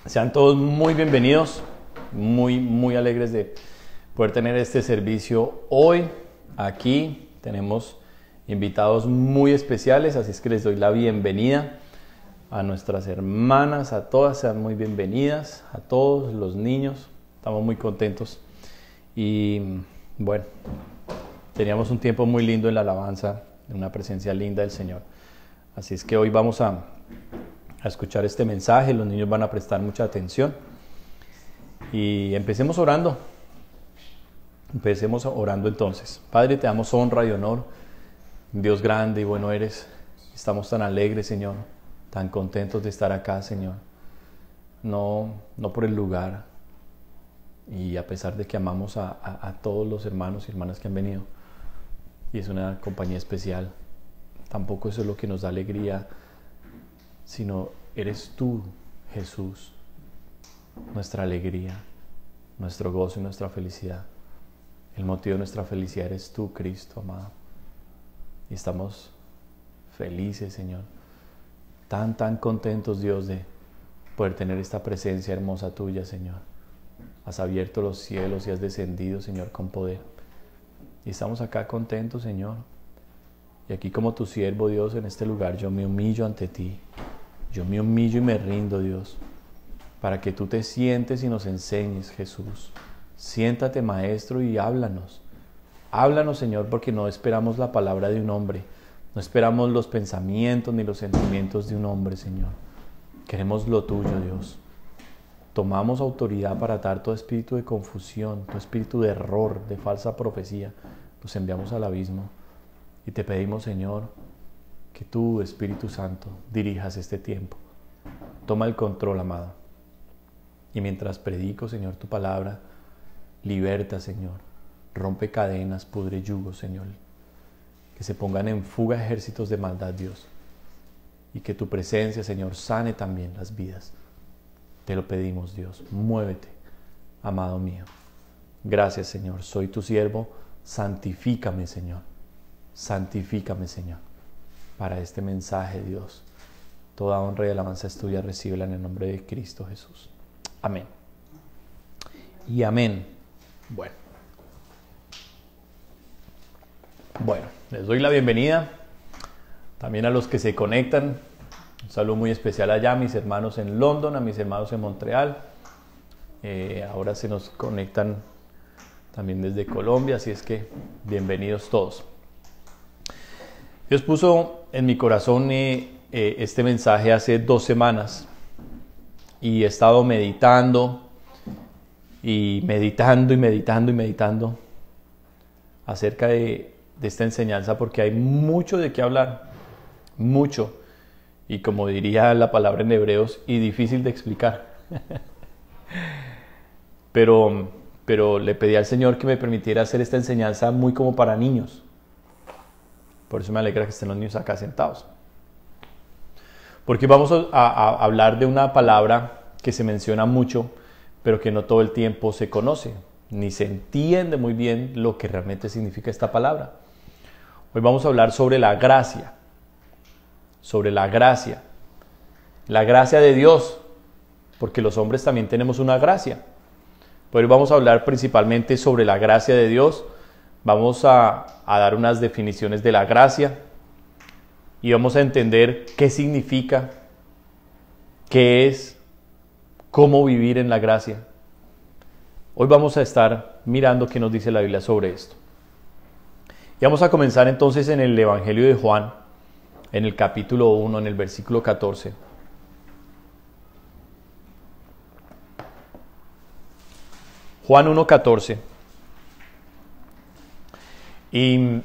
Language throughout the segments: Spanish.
Sean todos muy bienvenidos, muy alegres de poder tener este servicio hoy. Aquí tenemos invitados muy especiales, así es que les doy la bienvenida a nuestras hermanas, a todas, sean muy bienvenidas, a todos los niños, estamos muy contentos. Y bueno, teníamos un tiempo muy lindo en la alabanza, una presencia linda del Señor. Así es que hoy vamos a escuchar este mensaje, los niños van a prestar mucha atención. Y empecemos orando. Empecemos orando entonces. Padre, te damos honra y honor. Dios grande y bueno eres. Estamos tan alegres, Señor, tan contentos de estar acá, Señor. No por el lugar. Y a pesar de que amamos a todos los hermanos y hermanas que han venido, y es una compañía especial, tampoco eso es lo que nos da alegría, sino eres tú, Jesús, nuestra alegría, nuestro gozo y nuestra felicidad. El motivo de nuestra felicidad eres tú, Cristo amado. Y estamos felices, Señor, tan contentos, Dios, de poder tener esta presencia hermosa tuya, Señor. Has abierto los cielos y has descendido, Señor, con poder. Y estamos acá contentos, Señor. Y aquí como tu siervo, Dios, en este lugar, yo me humillo ante ti. Yo me humillo y me rindo, Dios, para que tú te sientes y nos enseñes, Jesús. Siéntate, Maestro, y háblanos. Háblanos, Señor, porque no esperamos la palabra de un hombre. No esperamos los pensamientos ni los sentimientos de un hombre, Señor. Queremos lo tuyo, Dios. Tomamos autoridad para atar todo espíritu de confusión, todo espíritu de error, de falsa profecía. Los enviamos al abismo. Y te pedimos, Señor, que tú, Espíritu Santo, dirijas este tiempo. Toma el control, amado. Y mientras predico, Señor, tu palabra, liberta, Señor. Rompe cadenas, pudre yugos, Señor. Que se pongan en fuga ejércitos de maldad, Dios. Y que tu presencia, Señor, sane también las vidas. Te lo pedimos, Dios. Muévete, amado mío. Gracias, Señor. Soy tu siervo. Santifícame, Señor. Santifícame, Señor, para este mensaje, Dios. Toda honra y alabanza es tuya, recíbela en el nombre de Cristo Jesús. Amén. Y amén. Bueno, les doy la bienvenida también a los que se conectan. Un saludo muy especial allá a mis hermanos en London, a mis hermanos en Montreal. Ahora se nos conectan también desde Colombia, así es que bienvenidos todos. Dios puso en mi corazón este mensaje hace 2 semanas y he estado meditando acerca de esta enseñanza porque hay mucho de qué hablar, mucho, y como diría la palabra en hebreos, y difícil de explicar. Pero le pedí al Señor que me permitiera hacer esta enseñanza muy como para niños. Por eso me alegra que estén los niños acá sentados. Porque vamos a hablar de una palabra que se menciona mucho, pero que no todo el tiempo se conoce, ni se entiende muy bien lo que realmente significa esta palabra. Hoy vamos a hablar sobre la gracia. Sobre la gracia. La gracia de Dios, porque los hombres también tenemos una gracia. Pero hoy vamos a hablar principalmente sobre la gracia de Dios. Vamos a dar unas definiciones de la gracia y vamos a entender qué significa, qué es, cómo vivir en la gracia. Hoy vamos a estar mirando qué nos dice la Biblia sobre esto. Y vamos a comenzar entonces en el Evangelio de Juan, en el capítulo 1, en el versículo 14. Juan 1:14. Y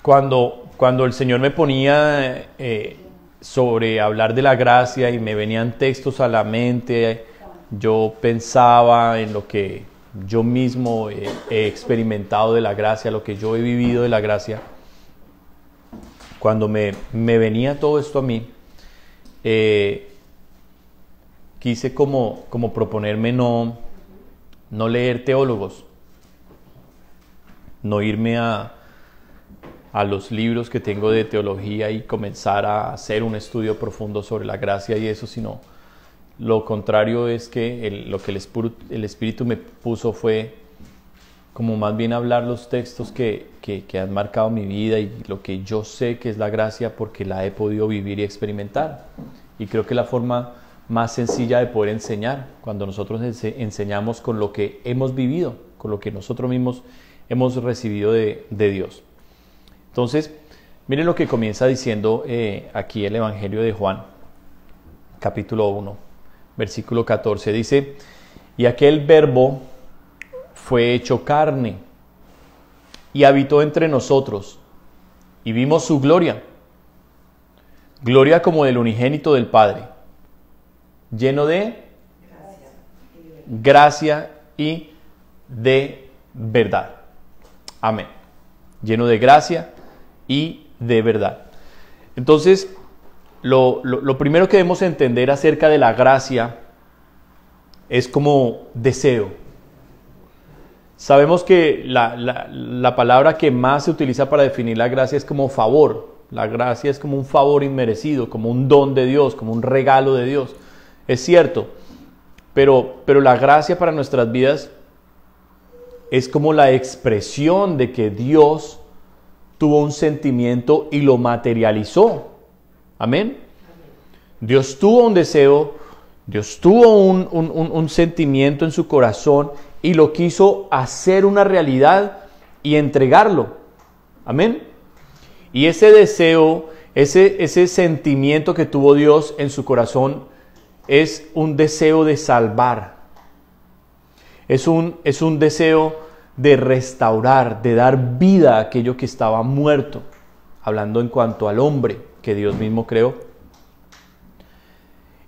cuando el Señor me ponía sobre hablar de la gracia y me venían textos a la mente, yo pensaba en lo que yo mismo he experimentado de la gracia, lo que yo he vivido de la gracia. Cuando me venía todo esto a mí, quise como proponerme no leer teólogos, no irme a los libros que tengo de teología y comenzar a hacer un estudio profundo sobre la gracia y eso, sino lo contrario es que lo que el Espíritu me puso fue como más bien hablar los textos que han marcado mi vida y lo que yo sé que es la gracia porque la he podido vivir y experimentar. Y creo que la forma más sencilla de poder enseñar, cuando nosotros enseñamos con lo que hemos vivido, con lo que nosotros mismos hemos recibido de Dios. Entonces, miren lo que comienza diciendo aquí el Evangelio de Juan, capítulo 1, versículo 14. Dice, y aquel verbo fue hecho carne y habitó entre nosotros y vimos su gloria, gloria como del unigénito del Padre, lleno de gracia y de verdad. Amén. Lleno de gracia y de verdad. Entonces, lo primero que debemos entender acerca de la gracia es como deseo. Sabemos que la palabra que más se utiliza para definir la gracia es como favor. La gracia es como un favor inmerecido, como un don de Dios, como un regalo de Dios. Es cierto, pero la gracia para nuestras vidas es como la expresión de que Dios tuvo un sentimiento y lo materializó. Amén. Dios tuvo un deseo, Dios tuvo un sentimiento en su corazón y lo quiso hacer una realidad y entregarlo. Amén. Y ese deseo, ese sentimiento que tuvo Dios en su corazón es un deseo de salvar. Es un deseo de restaurar, de dar vida a aquello que estaba muerto. Hablando en cuanto al hombre que Dios mismo creó.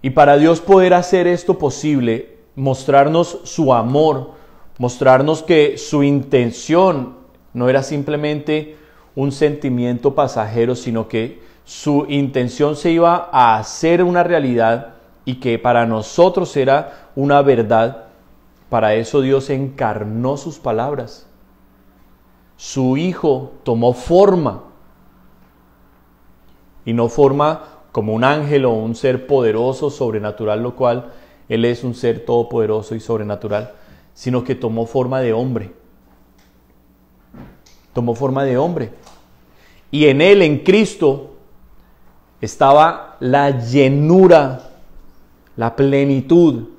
Y para Dios poder hacer esto posible, mostrarnos su amor, mostrarnos que su intención no era simplemente un sentimiento pasajero, sino que su intención se iba a hacer una realidad y que para nosotros era una verdad. Para eso Dios encarnó sus palabras. Su Hijo tomó forma, y no forma como un ángel o un ser poderoso, sobrenatural, lo cual Él es un ser todopoderoso y sobrenatural, sino que tomó forma de hombre. Tomó forma de hombre. Y en Él, en Cristo, estaba la llenura, la plenitud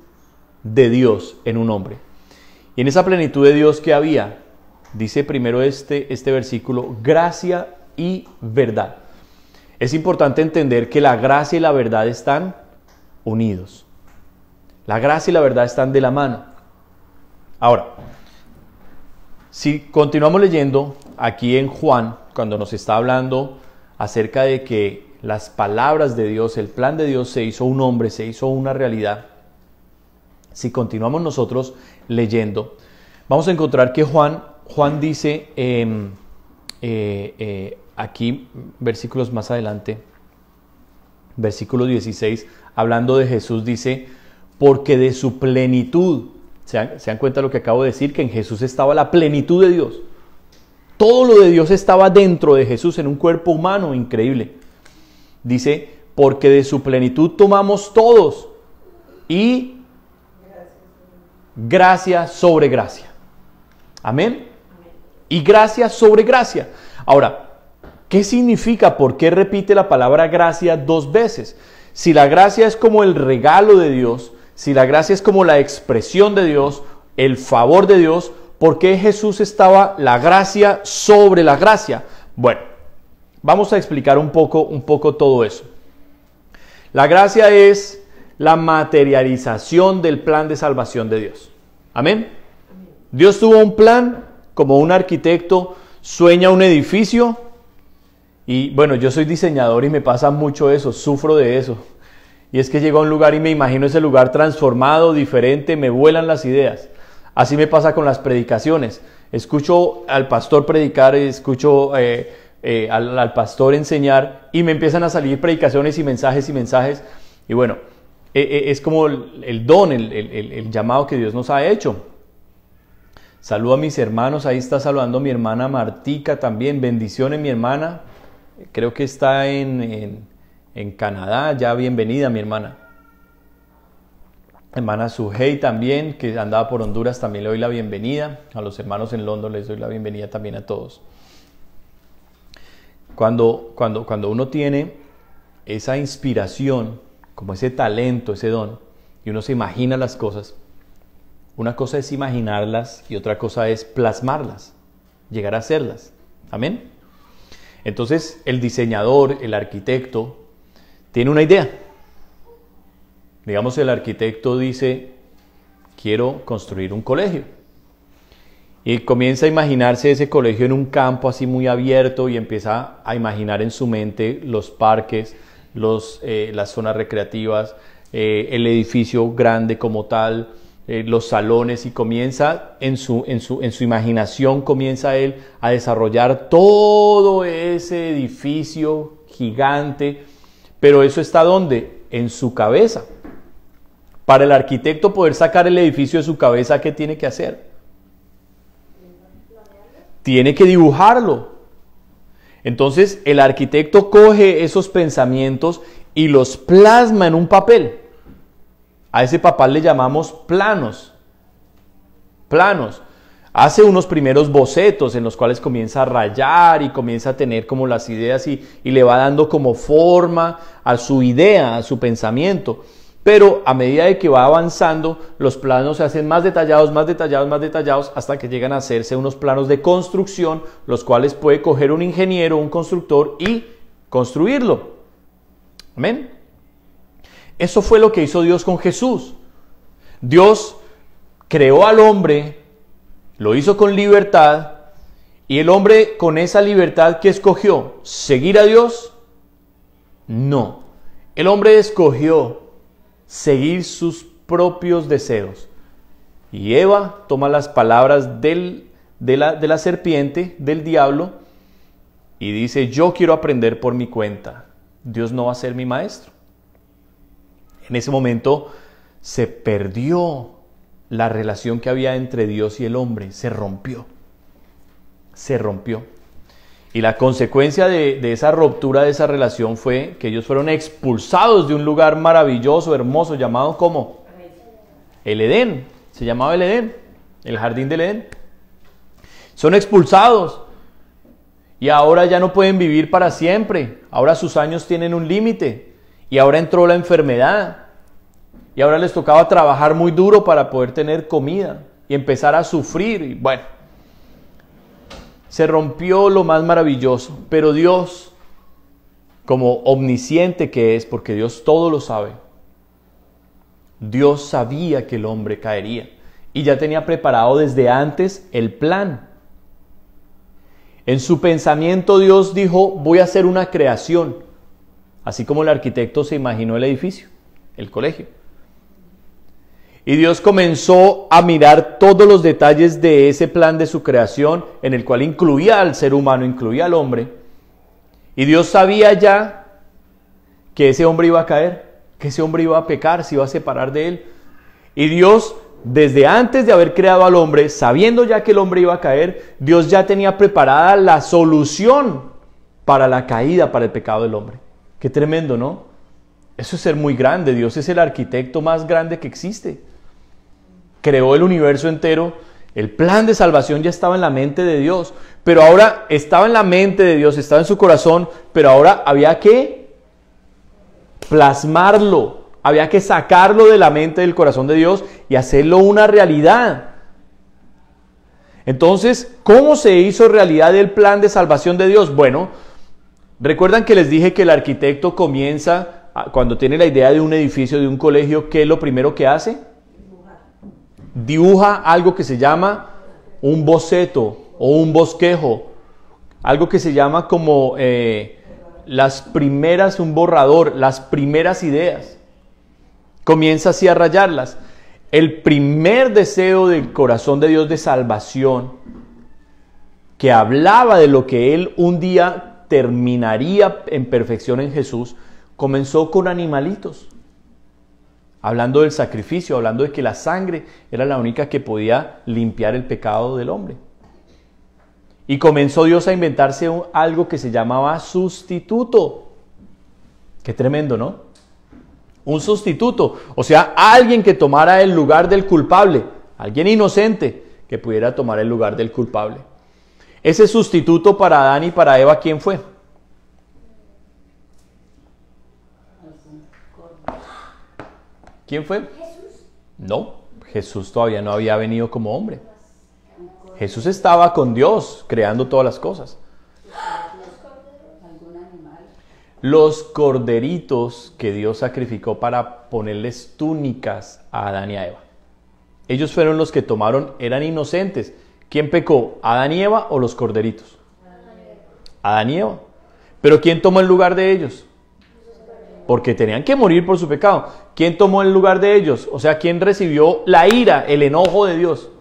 de Dios en un hombre. Y en esa plenitud de Dios que había, dice primero este versículo, gracia y verdad. Es importante entender que la gracia y la verdad están unidos. La gracia y la verdad están de la mano. Ahora, si continuamos leyendo aquí en Juan, cuando nos está hablando acerca de que las palabras de Dios, el plan de Dios se hizo un hombre, se hizo una realidad. Si continuamos nosotros leyendo, vamos a encontrar que Juan dice aquí, versículos más adelante, versículo 16, hablando de Jesús, dice, porque de su plenitud, ¿se dan cuenta de lo que acabo de decir? Que en Jesús estaba la plenitud de Dios. Todo lo de Dios estaba dentro de Jesús en un cuerpo humano increíble. Dice, porque de su plenitud tomamos todos y gracia sobre gracia. Amén. Y gracia sobre gracia. Ahora, ¿qué significa? ¿Por qué repite la palabra gracia dos veces? Si la gracia es como el regalo de Dios, si la gracia es como la expresión de Dios, el favor de Dios, ¿por qué Jesús estaba la gracia sobre la gracia? Bueno, vamos a explicar un poco todo eso. La gracia es la materialización del plan de salvación de Dios. ¿Amén? Dios tuvo un plan, como un arquitecto sueña un edificio. Y bueno, yo soy diseñador y me pasa mucho eso, sufro de eso. Y es que llego a un lugar y me imagino ese lugar transformado, diferente, me vuelan las ideas. Así me pasa con las predicaciones. Escucho al pastor predicar, escucho al pastor enseñar y me empiezan a salir predicaciones y mensajes. Y bueno, es como el don, el llamado que Dios nos ha hecho. Saludo a mis hermanos, ahí está saludando mi hermana Martica también. Bendiciones mi hermana, creo que está en Canadá, ya bienvenida mi hermana. hermana Sujei también, que andaba por Honduras, también le doy la bienvenida. A los hermanos en London les doy la bienvenida también a todos. Cuando uno tiene esa inspiración, como ese talento, ese don, y uno se imagina las cosas, una cosa es imaginarlas y otra cosa es plasmarlas, llegar a hacerlas. Amén. Entonces el diseñador, el arquitecto, tiene una idea. Digamos, el arquitecto dice, quiero construir un colegio. Y comienza a imaginarse ese colegio en un campo así muy abierto y empieza a imaginar en su mente los parques, las zonas recreativas, el edificio grande como tal, los salones, y comienza en su imaginación, comienza él a desarrollar todo ese edificio gigante. Pero eso está ¿dónde? En su cabeza. Para el arquitecto poder sacar el edificio de su cabeza, ¿qué tiene que hacer? Tiene que dibujarlo. Entonces el arquitecto coge esos pensamientos y los plasma en un papel. A ese papel le llamamos planos. Planos. Hace unos primeros bocetos en los cuales comienza a rayar y comienza a tener como las ideas y le va dando como forma a su idea, a su pensamiento. Pero a medida de que va avanzando, los planos se hacen más detallados, más detallados, más detallados, hasta que llegan a hacerse unos planos de construcción, los cuales puede coger un ingeniero, un constructor y construirlo. Amén. Eso fue lo que hizo Dios con Jesús. Dios creó al hombre, lo hizo con libertad, y el hombre con esa libertad, ¿qué escogió? ¿Seguir a Dios? No. El hombre escogió seguir sus propios deseos. Y Eva toma las palabras de la serpiente, del diablo, y dice, yo quiero aprender por mi cuenta. Dios no va a ser mi maestro. En ese momento se perdió la relación que había entre Dios y el hombre, se rompió. Se rompió. Y la consecuencia de esa ruptura de esa relación fue que ellos fueron expulsados de un lugar maravilloso, hermoso, llamado ¿cómo? El Edén. Se llamaba el Edén, el jardín del Edén. Son expulsados. Y ahora ya no pueden vivir para siempre. Ahora sus años tienen un límite. Y ahora entró la enfermedad. Y ahora les tocaba trabajar muy duro para poder tener comida. Y empezar a sufrir. Y bueno, se rompió lo más maravilloso. Pero Dios, como omnisciente que es, porque Dios todo lo sabe, Dios sabía que el hombre caería. Y ya tenía preparado desde antes el plan. En su pensamiento Dios dijo, voy a hacer una creación. Así como el arquitecto se imaginó el edificio, el colegio. Y Dios comenzó a mirar todos los detalles de ese plan de su creación, en el cual incluía al ser humano, incluía al hombre. Y Dios sabía ya que ese hombre iba a caer, que ese hombre iba a pecar, se iba a separar de él. Y Dios, desde antes de haber creado al hombre, sabiendo ya que el hombre iba a caer, Dios ya tenía preparada la solución para la caída, para el pecado del hombre. Qué tremendo, ¿no? Eso es ser muy grande. Dios es el arquitecto más grande que existe. Creó el universo entero. El plan de salvación ya estaba en la mente de Dios. Pero ahora estaba en la mente de Dios, estaba en su corazón, pero ahora había que plasmarlo. Había que sacarlo de la mente del corazón de Dios y hacerlo una realidad. Entonces, ¿cómo se hizo realidad el plan de salvación de Dios? Bueno, recuerdan que les dije que el arquitecto comienza, cuando tiene la idea de un edificio, de un colegio, ¿qué es lo primero que hace? Dibuja algo que se llama un boceto o un bosquejo, algo que se llama como un borrador, las primeras ideas. Comienza así a rayarlas. El primer deseo del corazón de Dios de salvación, que hablaba de lo que Él un día terminaría en perfección en Jesús, comenzó con animalitos. Hablando del sacrificio, hablando de que la sangre era la única que podía limpiar el pecado del hombre. Y comenzó Dios a inventarse algo que se llamaba sustituto. Qué tremendo, ¿no? un sustituto, o sea, alguien que tomara el lugar del culpable, alguien inocente que pudiera tomar el lugar del culpable. Ese sustituto para Adán y para Eva, ¿quién fue? ¿Quién fue? Jesús. No, Jesús todavía no había venido como hombre. Jesús estaba con Dios creando todas las cosas. ¿Algún animal? Los corderitos que Dios sacrificó para ponerles túnicas a Adán y a Eva. Ellos fueron los que tomaron, eran inocentes. ¿Quién pecó? ¿Adán y Eva o los corderitos? Adán y Eva. ¿Pero quién tomó el lugar de ellos? Porque tenían que morir por su pecado. ¿Quién tomó el lugar de ellos? O sea, ¿quién recibió la ira, el enojo de Dios?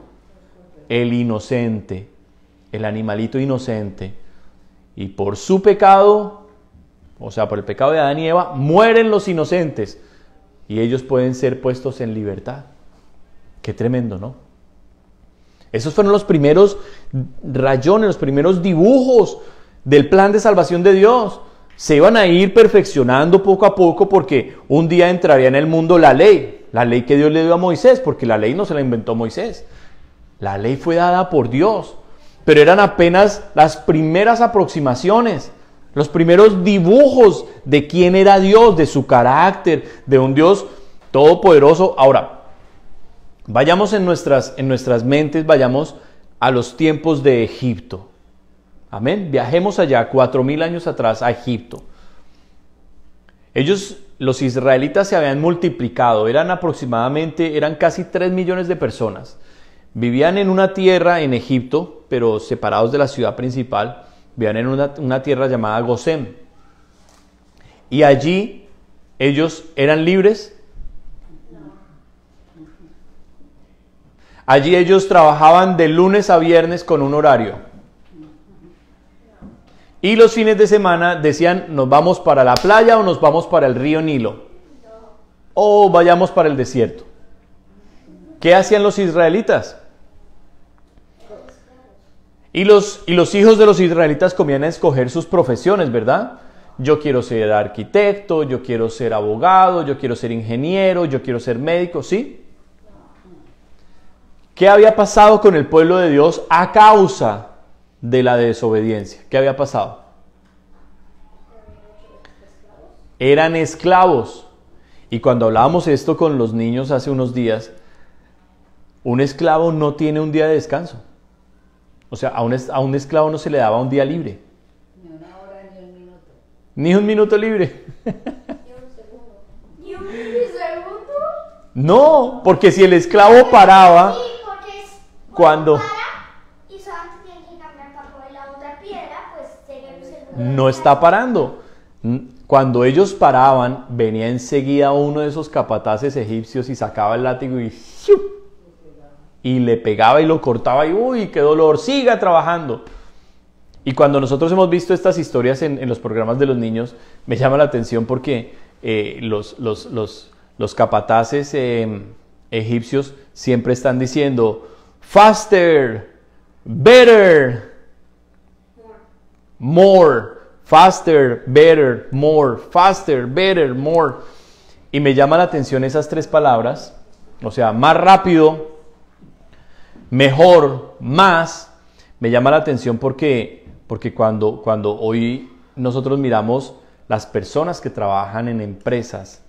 El inocente, el animalito inocente. Y por su pecado, o sea, por el pecado de Adán y Eva, mueren los inocentes. Y ellos pueden ser puestos en libertad. Qué tremendo, ¿no? Esos fueron los primeros rayones, los primeros dibujos del plan de salvación de Dios. Se iban a ir perfeccionando poco a poco porque un día entraría en el mundo la ley que Dios le dio a Moisés, porque la ley no se la inventó Moisés. La ley fue dada por Dios, pero eran apenas las primeras aproximaciones, los primeros dibujos de quién era Dios, de su carácter, de un Dios todopoderoso. Ahora, vayamos en nuestras mentes, vayamos a los tiempos de Egipto. Amén. Viajemos allá 4000 años atrás a Egipto. Ellos, los israelitas, se habían multiplicado. Eran casi 3 millones de personas. Vivían en una tierra en Egipto, pero separados de la ciudad principal. Vivían en una tierra llamada Gosén. Y allí ellos eran libres. Allí ellos trabajaban de lunes a viernes con un horario. Y los fines de semana decían, nos vamos para la playa o nos vamos para el río Nilo. O vayamos para el desierto. ¿Qué hacían los israelitas? Y los hijos de los israelitas comían a escoger sus profesiones, ¿verdad? Yo quiero ser arquitecto, yo quiero ser abogado, yo quiero ser ingeniero, yo quiero ser médico, ¿sí? ¿Qué había pasado con el pueblo de Dios a causa de la desobediencia? ¿Qué había pasado? Eran esclavos. Y cuando hablábamos esto con los niños hace unos días, un esclavo no tiene un día de descanso. O sea, a un esclavo no se le daba un día libre. Ni una hora, ni un minuto. Ni un minuto libre. ¿Ni un segundo? No, porque si el esclavo paraba, Sí, porque es cuando para y solamente tienen que cambiar para poner la otra piedra, pues sería un segundo. no está parando. Cuando ellos paraban, venía enseguida uno de esos capataces egipcios y sacaba el látigo y ¡shiu! Y le pegaba y lo cortaba y ¡uy, qué dolor! ¡Siga trabajando! Y cuando nosotros hemos visto estas historias en los programas de los niños, me llama la atención porque los capataces egipcios siempre están diciendo faster, better, more, faster, better, more, faster, better, more. Y me llama la atención esas tres palabras, o sea, más rápido, mejor, más. Me llama la atención porque cuando hoy nosotros miramos las personas que trabajan en empresas,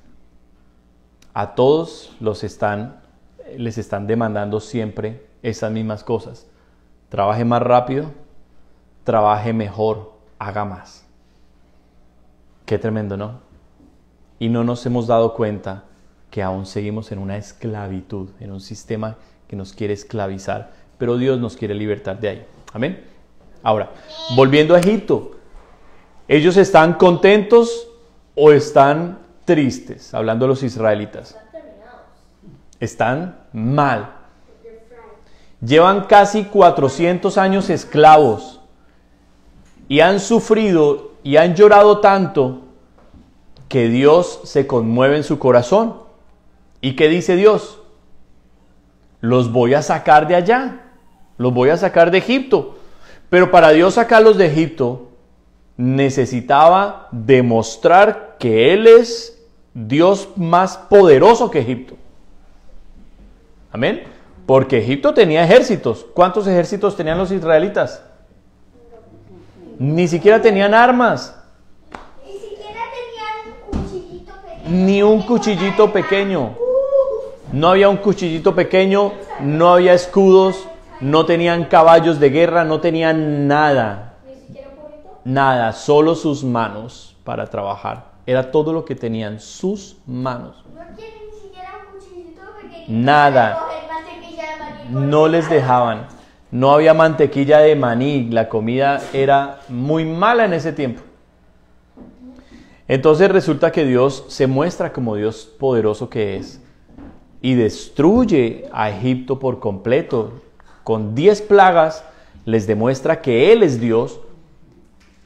a todos les están demandando siempre esas mismas cosas. Trabaje más rápido, trabaje mejor, haga más. Qué tremendo, ¿no? Y no nos hemos dado cuenta que aún seguimos en una esclavitud, en un sistema que nos quiere esclavizar, pero Dios nos quiere libertar de ahí. Amén. Ahora, volviendo a Egipto, ¿ellos están contentos o están tristes? Hablando de los israelitas. Están mal. Llevan casi 400 años esclavos y han sufrido y han llorado tanto que Dios se conmueve en su corazón. ¿Y qué dice Dios? Los voy a sacar de allá, los voy a sacar de Egipto. Pero para Dios sacarlos de Egipto necesitaba demostrar que Él es Dios más poderoso que Egipto. Amén. Porque Egipto tenía ejércitos. ¿Cuántos ejércitos tenían los israelitas? Ni siquiera tenían armas. Ni siquiera tenían un cuchillito pequeño. Ni un cuchillito pequeño. No había un cuchillito pequeño, no había escudos, no tenían caballos de guerra, no tenían nada. ¿Ni siquiera un burrito? Nada, solo sus manos para trabajar. Era todo lo que tenían, sus manos. No quieren ni siquiera un cuchillito pequeño. Nada. Para coger mantequilla de maní por No el les lado. dejaban. No había mantequilla de maní. La comida era muy mala en ese tiempo. Entonces resulta que Dios se muestra como Dios poderoso que es. Y destruye a Egipto por completo. Con 10 plagas les demuestra que Él es Dios.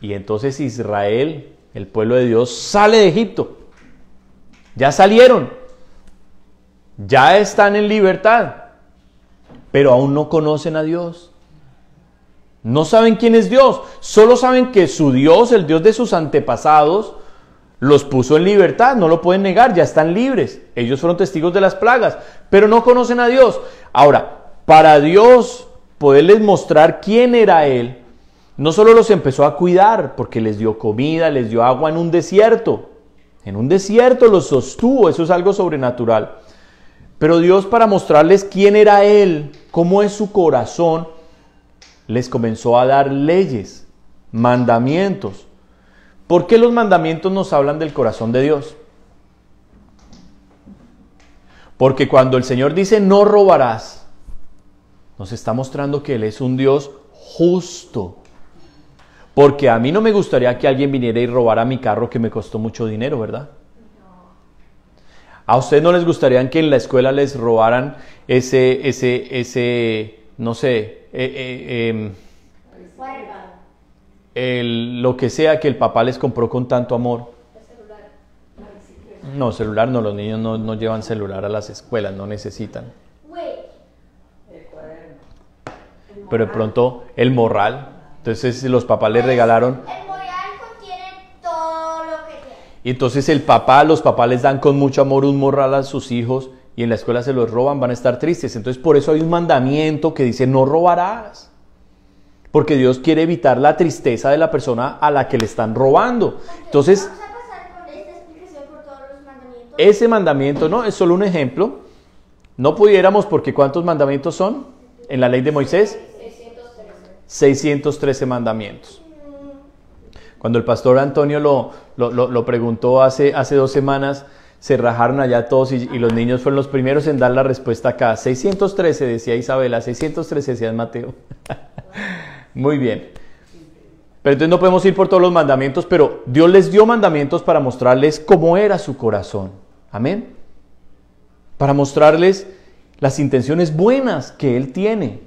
Y entonces Israel, el pueblo de Dios, sale de Egipto. Ya salieron. Ya están en libertad. Pero aún no conocen a Dios. No saben quién es Dios. Solo saben que su Dios, el Dios de sus antepasados, los puso en libertad. No lo pueden negar, ya están libres. Ellos fueron testigos de las plagas, pero no conocen a Dios. Ahora, para Dios poderles mostrar quién era Él, no solo los empezó a cuidar, porque les dio comida, les dio agua en un desierto. En un desierto los sostuvo, eso es algo sobrenatural. Pero Dios, para mostrarles quién era Él, cómo es su corazón, les comenzó a dar leyes, mandamientos. ¿Por qué los mandamientos nos hablan del corazón de Dios? Porque cuando el Señor dice no robarás, nos está mostrando que Él es un Dios justo. Porque a mí no me gustaría que alguien viniera y robara mi carro que me costó mucho dinero, ¿verdad? ¿A ustedes no les gustaría que en la escuela les robaran no sé, lo que sea que el papá les compró con tanto amor? No, celular no, los niños no llevan celular a las escuelas, no necesitan. Pero de pronto el morral, entonces los papás les regalaron. El morral contiene todo lo que tiene. Y entonces los papás les dan con mucho amor un morral a sus hijos y en la escuela se los roban, van a estar tristes. Entonces por eso hay un mandamiento que dice no robarás. Porque Dios quiere evitar la tristeza de la persona a la que le están robando. Entonces, Vamos a pasar con esta explicación por todos los mandamientos. ese mandamiento no es solo un ejemplo. No pudiéramos, porque ¿cuántos mandamientos son en la ley de Moisés? 613 mandamientos. Cuando el pastor Antonio lo preguntó hace 2 semanas, se rajaron allá todos y los niños fueron los primeros en dar la respuesta acá. 613 decía Isabela, 613 decía Mateo. Muy bien. Pero entonces no podemos ir por todos los mandamientos, pero Dios les dio mandamientos para mostrarles cómo era su corazón. Amén. Para mostrarles las intenciones buenas que Él tiene.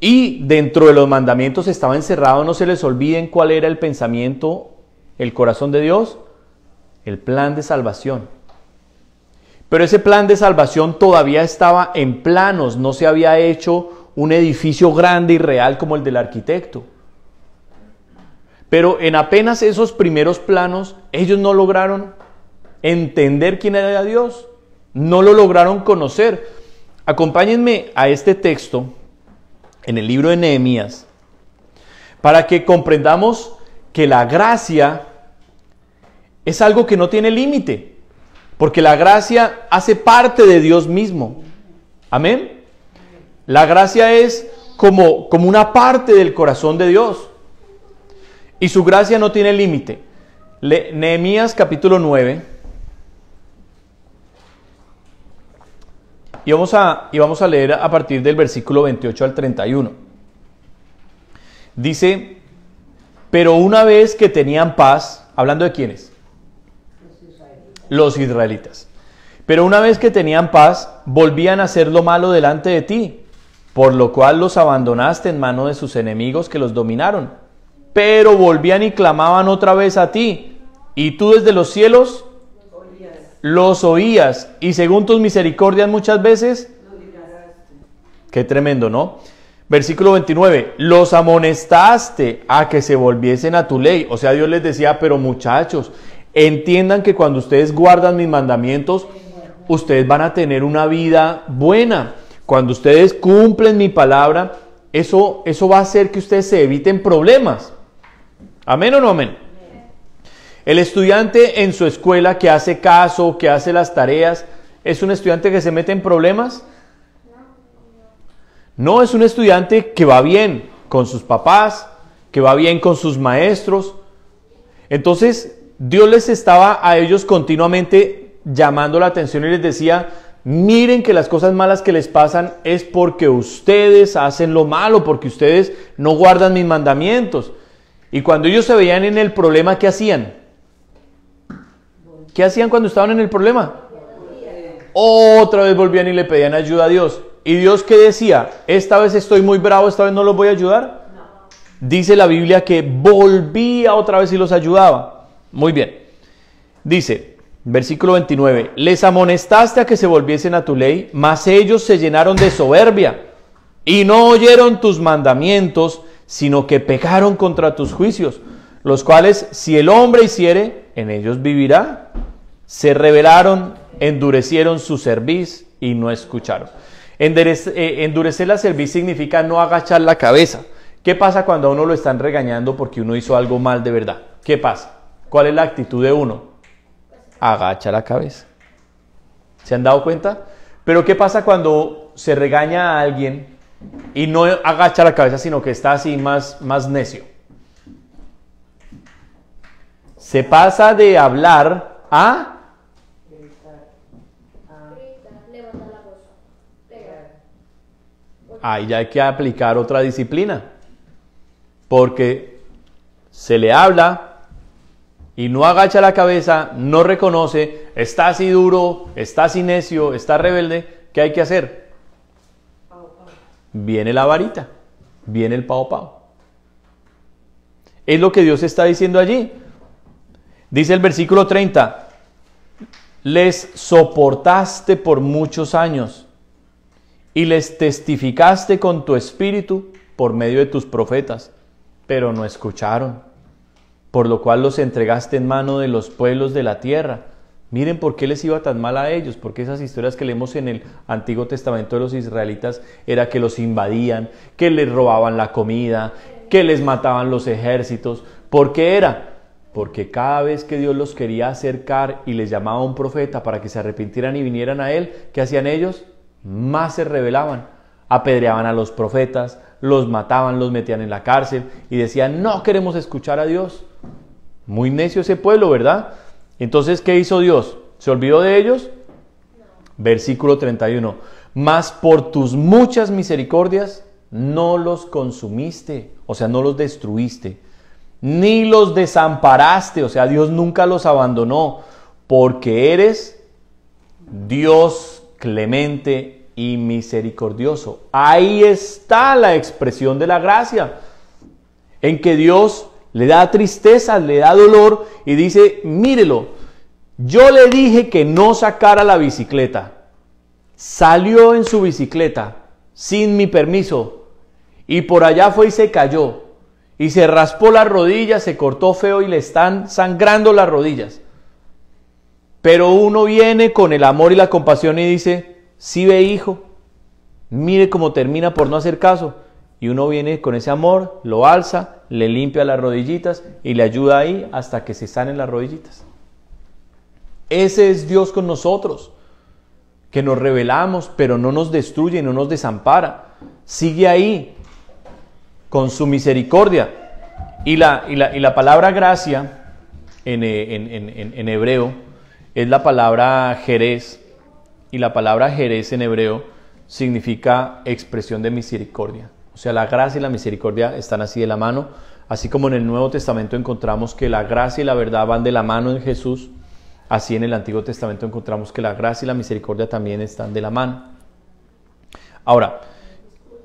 Y dentro de los mandamientos estaba encerrado, no se les olviden cuál era el pensamiento, el corazón de Dios, el plan de salvación. Pero ese plan de salvación todavía estaba en planos, no se había hecho un edificio grande y real como el del arquitecto. Pero en apenas esos primeros planos, ellos no lograron entender quién era Dios, no lo lograron conocer. Acompáñenme a este texto en el libro de Nehemías, para que comprendamos que la gracia es algo que no tiene límite, porque la gracia hace parte de Dios mismo. Amén. La gracia es como una parte del corazón de Dios, y su gracia no tiene límite. Nehemías capítulo 9, y vamos a leer a partir del versículo 28 al 31. Dice, pero una vez que tenían paz, hablando de quiénes, los israelitas, pero una vez que tenían paz, volvían a hacer lo malo delante de ti, por lo cual los abandonaste en mano de sus enemigos que los dominaron, pero volvían y clamaban otra vez a ti, y tú desde los cielos los oías, y según tus misericordias muchas veces, qué tremendo, ¿no? Versículo 29, los amonestaste a que se volviesen a tu ley. O sea, Dios les decía, pero muchachos, entiendan que cuando ustedes guardan mis mandamientos, ustedes van a tener una vida buena. Cuando ustedes cumplen mi palabra, eso va a hacer que ustedes se eviten problemas. ¿Amén o no amén? El estudiante en su escuela que hace caso, que hace las tareas, ¿es un estudiante que se mete en problemas? No, es un estudiante que va bien con sus papás, que va bien con sus maestros. Entonces, Dios les estaba a ellos continuamente llamando la atención y les decía, miren que las cosas malas que les pasan es porque ustedes hacen lo malo, porque ustedes no guardan mis mandamientos. Y cuando ellos se veían en el problema, ¿qué hacían? ¿Qué hacían cuando estaban en el problema? Otra vez volvían y le pedían ayuda a Dios. ¿Y Dios qué decía? ¿Esta vez estoy muy bravo, esta vez no los voy a ayudar? No. Dice la Biblia que volvía otra vez y los ayudaba. Muy bien. Dice, versículo 29, les amonestaste a que se volviesen a tu ley, mas ellos se llenaron de soberbia y no oyeron tus mandamientos, sino que pecaron contra tus juicios, los cuales si el hombre hiciere, en ellos vivirá. Se rebelaron, endurecieron su cerviz y no escucharon. Endurecer la cerviz significa no agachar la cabeza. ¿Qué pasa cuando a uno lo están regañando porque uno hizo algo mal de verdad? ¿Qué pasa? ¿Cuál es la actitud de uno? Agacha la cabeza. ¿Se han dado cuenta? Pero ¿qué pasa cuando se regaña a alguien y no agacha la cabeza, sino que está así más necio? Se pasa de hablar a ahí ya hay que aplicar otra disciplina, porque se le habla y no agacha la cabeza, no reconoce, está así duro, está así necio, está rebelde. ¿Qué hay que hacer? Viene la varita, viene el pao pao. Es lo que Dios está diciendo allí. Dice el versículo 30, les soportaste por muchos años y les testificaste con tu espíritu por medio de tus profetas, pero no escucharon, por lo cual los entregaste en mano de los pueblos de la tierra. Miren por qué les iba tan mal a ellos, porque esas historias que leemos en el Antiguo Testamento de los israelitas era que los invadían, que les robaban la comida, que les mataban los ejércitos. ¿Por qué era? Porque cada vez que Dios los quería acercar y les llamaba a un profeta para que se arrepintieran y vinieran a Él, ¿qué hacían ellos? Más se rebelaban, apedreaban a los profetas, los mataban, los metían en la cárcel y decían, no queremos escuchar a Dios. Muy necio ese pueblo, ¿verdad? Entonces, ¿qué hizo Dios? ¿Se olvidó de ellos? No. Versículo 31. Mas por tus muchas misericordias no los consumiste, o sea, no los destruiste, ni los desamparaste, o sea, Dios nunca los abandonó, porque eres Dios clemente y misericordioso. Ahí está la expresión de la gracia, en que Dios le da tristeza, le da dolor y dice, mírelo, yo le dije que no sacara la bicicleta, salió en su bicicleta sin mi permiso y por allá fue y se cayó y se raspó las rodillas, se cortó feo y le están sangrando las rodillas. Pero uno viene con el amor y la compasión y dice, sí ve hijo, mire cómo termina por no hacer caso. Y uno viene con ese amor, lo alza, le limpia las rodillitas y le ayuda ahí hasta que se sanen las rodillitas. Ese es Dios con nosotros, que nos rebelamos, pero no nos destruye, no nos desampara. Sigue ahí con su misericordia. Y la palabra gracia en hebreo es la palabra jerez. Y la palabra jerez en hebreo significa expresión de misericordia. O sea, la gracia y la misericordia están así de la mano. Así como en el Nuevo Testamento encontramos que la gracia y la verdad van de la mano en Jesús, así en el Antiguo Testamento encontramos que la gracia y la misericordia también están de la mano. Ahora,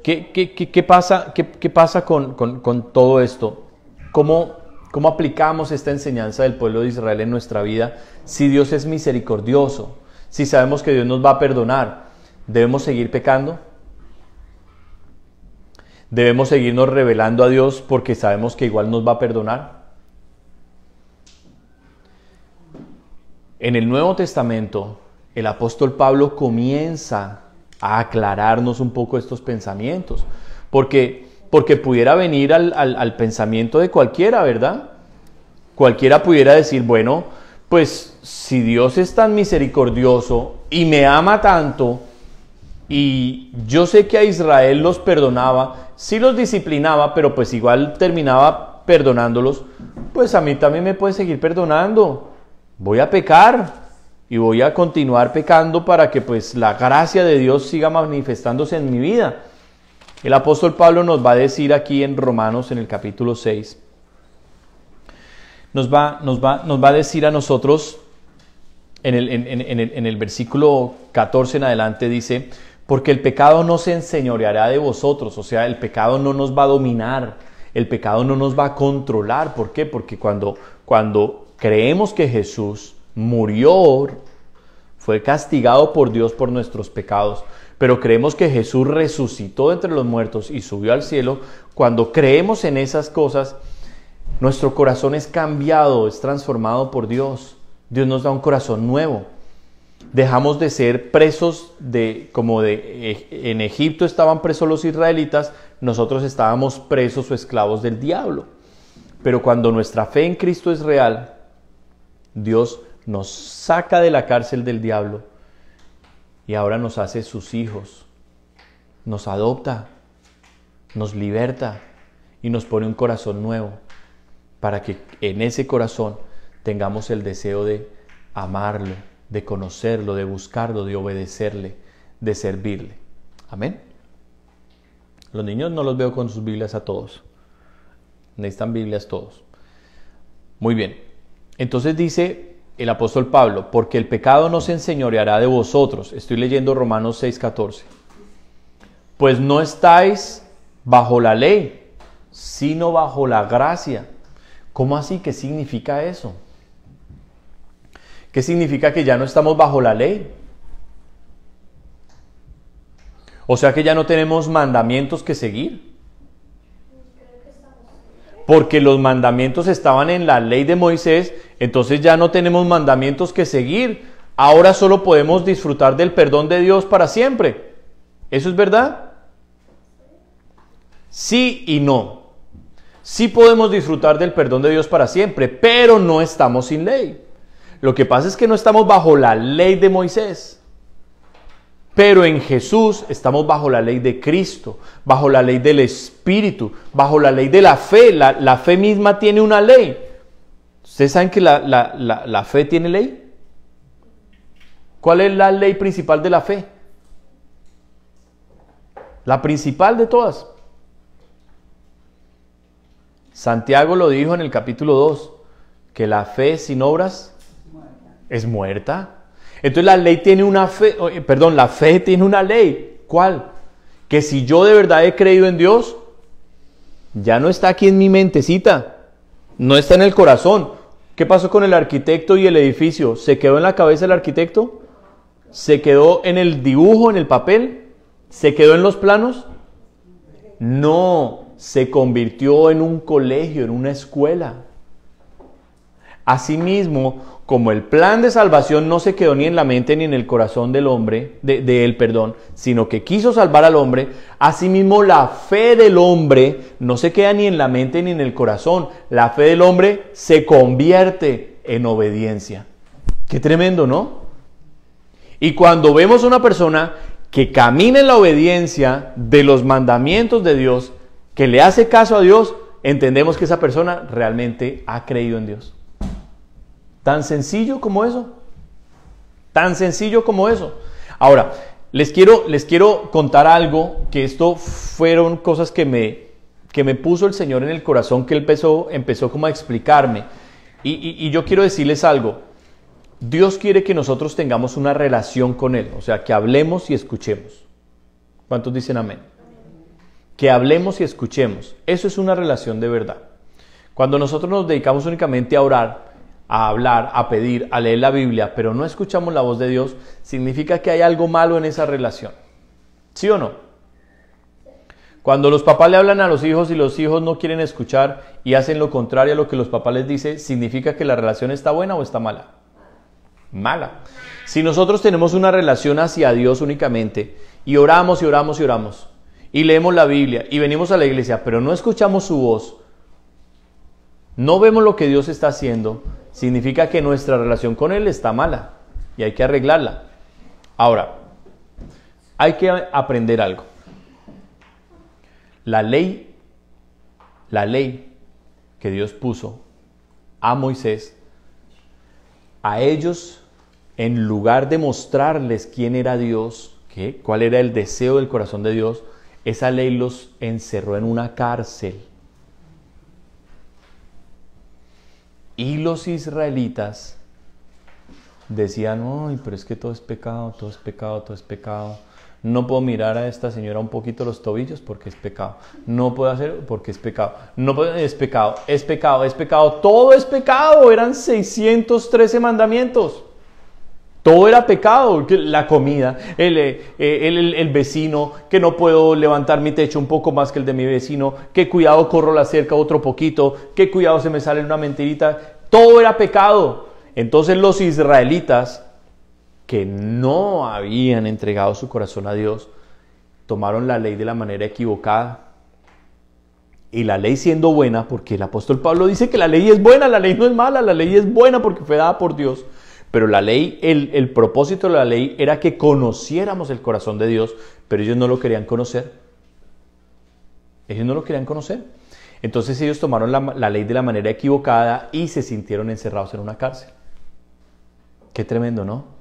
¿qué pasa con todo esto? ¿Cómo aplicamos esta enseñanza del pueblo de Israel en nuestra vida? Si Dios es misericordioso, si sabemos que Dios nos va a perdonar, ¿debemos seguir pecando? ¿Debemos seguirnos rebelando a Dios porque sabemos que igual nos va a perdonar? En el Nuevo Testamento, el apóstol Pablo comienza a aclararnos un poco estos pensamientos, porque pudiera venir al pensamiento de cualquiera, ¿verdad? Cualquiera pudiera decir, bueno, pues si Dios es tan misericordioso y me ama tanto, y yo sé que a Israel los perdonaba, sí los disciplinaba, pero pues igual terminaba perdonándolos, pues a mí también me puede seguir perdonando. Voy a pecar y voy a continuar pecando para que pues la gracia de Dios siga manifestándose en mi vida. El apóstol Pablo nos va a decir aquí en Romanos, en el capítulo 6, nos va a decir a nosotros, en el versículo 14 en adelante dice, porque el pecado no se enseñoreará de vosotros, o sea, el pecado no nos va a dominar, el pecado no nos va a controlar. ¿Por qué? Porque cuando creemos que Jesús murió, fue castigado por Dios por nuestros pecados, pero creemos que Jesús resucitó entre los muertos y subió al cielo, cuando creemos en esas cosas, nuestro corazón es cambiado, es transformado por Dios. Dios nos da un corazón nuevo. Dejamos de ser presos en Egipto estaban presos los israelitas, nosotros estábamos presos o esclavos del diablo. Pero cuando nuestra fe en Cristo es real, Dios nos saca de la cárcel del diablo y ahora nos hace sus hijos, nos adopta, nos liberta y nos pone un corazón nuevo para que en ese corazón tengamos el deseo de amarlo, de conocerlo, de buscarlo, de obedecerle, de servirle. Amén. Los niños no los veo con sus Biblias a todos. Necesitan Biblias todos. Muy bien. Entonces dice el apóstol Pablo, porque el pecado no se enseñoreará de vosotros. Estoy leyendo Romanos 6:14. Pues no estáis bajo la ley, sino bajo la gracia. ¿Cómo así? ¿Qué significa eso? ¿Qué significa que ya no estamos bajo la ley? O sea que ya no tenemos mandamientos que seguir. Porque los mandamientos estaban en la ley de Moisés, entonces ya no tenemos mandamientos que seguir. Ahora solo podemos disfrutar del perdón de Dios para siempre. ¿Eso es verdad? Sí y no. Sí podemos disfrutar del perdón de Dios para siempre, pero no estamos sin ley. Lo que pasa es que no estamos bajo la ley de Moisés, pero en Jesús estamos bajo la ley de Cristo, bajo la ley del Espíritu, bajo la ley de la fe. La fe misma tiene una ley. ¿Ustedes saben que la fe tiene ley? ¿Cuál es la ley principal de la fe? La principal de todas. Santiago lo dijo en el capítulo 2, que la fe sin obras es muerta. Entonces la fe tiene una ley. ¿Cuál? Que si yo de verdad he creído en Dios, ya no está aquí en mi mentecita, no está en el corazón. ¿Qué pasó con el arquitecto y el edificio? ¿Se quedó en la cabeza el arquitecto? ¿Se quedó en el dibujo, en el papel? ¿Se quedó en los planos? No, se convirtió en un colegio, en una escuela. Asimismo, como el plan de salvación no se quedó ni en la mente ni en el corazón del hombre, de él, sino que quiso salvar al hombre, asimismo la fe del hombre no se queda ni en la mente ni en el corazón. La fe del hombre se convierte en obediencia. Qué tremendo, ¿no? Y cuando vemos a una persona que camina en la obediencia de los mandamientos de Dios, que le hace caso a Dios, entendemos que esa persona realmente ha creído en Dios. Tan sencillo como eso. Tan sencillo como eso. Ahora, les quiero contar algo, que esto fueron cosas que me puso el Señor en el corazón, que Él empezó como a explicarme. Y yo quiero decirles algo. Dios quiere que nosotros tengamos una relación con Él, o sea, que hablemos y escuchemos. ¿Cuántos dicen amén? Que hablemos y escuchemos. Eso es una relación de verdad. Cuando nosotros nos dedicamos únicamente a orar, a hablar, a pedir, a leer la Biblia, pero no escuchamos la voz de Dios, significa que hay algo malo en esa relación. ¿Sí o no? Cuando los papás le hablan a los hijos y los hijos no quieren escuchar y hacen lo contrario a lo que los papás les dicen, ¿significa que la relación está buena o está mala? Mala. Si nosotros tenemos una relación hacia Dios únicamente y oramos y oramos y oramos y leemos la Biblia y venimos a la iglesia, pero no escuchamos su voz, no vemos lo que Dios está haciendo, significa que nuestra relación con Él está mala y hay que arreglarla. Ahora, hay que aprender algo. La ley que Dios puso a Moisés, a ellos, en lugar de mostrarles quién era Dios, cuál era el deseo del corazón de Dios, esa ley los encerró en una cárcel. Y los israelitas decían, ay, pero es que todo es pecado, todo es pecado, todo es pecado. No puedo mirar a esta señora un poquito los tobillos porque es pecado. No puedo hacer porque es pecado. No puedo, es pecado, es pecado, es pecado. Todo es pecado. Eran 613 mandamientos. Todo era pecado. La comida, el vecino, que no puedo levantar mi techo un poco más que el de mi vecino, que cuidado corro la cerca otro poquito, que cuidado se me sale una mentirita. Todo era pecado. Entonces los israelitas, que no habían entregado su corazón a Dios, tomaron la ley de la manera equivocada. Y la ley siendo buena, porque el apóstol Pablo dice que la ley es buena, la ley no es mala, la ley es buena porque fue dada por Dios. Pero la ley, el propósito de la ley era que conociéramos el corazón de Dios, pero ellos no lo querían conocer. Ellos no lo querían conocer. Entonces ellos tomaron la ley de la manera equivocada y se sintieron encerrados en una cárcel. Qué tremendo, ¿no?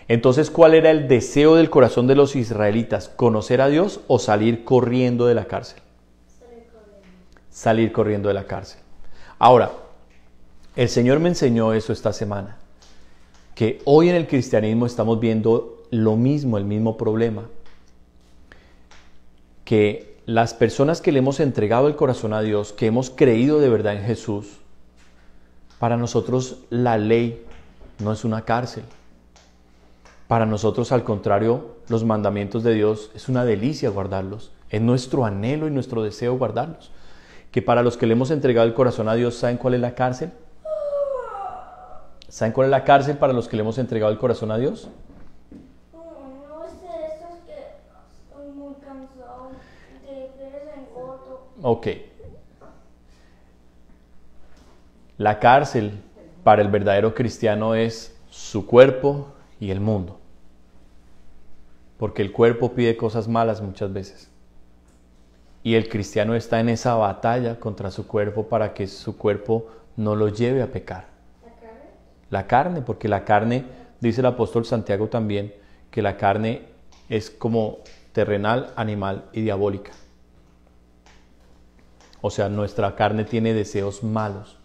Entonces, ¿cuál era el deseo del corazón de los israelitas? ¿Conocer a Dios o salir corriendo de la cárcel? Salir corriendo de la cárcel. Ahora, el Señor me enseñó eso esta semana, que hoy en el cristianismo estamos viendo lo mismo, el mismo problema. Que las personas que le hemos entregado el corazón a Dios, que hemos creído de verdad en Jesús, para nosotros la ley no es una cárcel. Para nosotros, al contrario, los mandamientos de Dios es una delicia guardarlos. Es nuestro anhelo y nuestro deseo guardarlos. Que para los que le hemos entregado el corazón a Dios, ¿saben cuál es la cárcel? ¿Saben cuál es la cárcel para los que le hemos entregado el corazón a Dios? No es de esos que estoy muy cansado, que eres engordo. Ok. La cárcel para el verdadero cristiano es su cuerpo y el mundo. Porque el cuerpo pide cosas malas muchas veces. Y el cristiano está en esa batalla contra su cuerpo para que su cuerpo no lo lleve a pecar. ¿La carne? La carne, porque la carne, dice el apóstol Santiago también, que la carne es como terrenal, animal y diabólica. O sea, nuestra carne tiene deseos malos.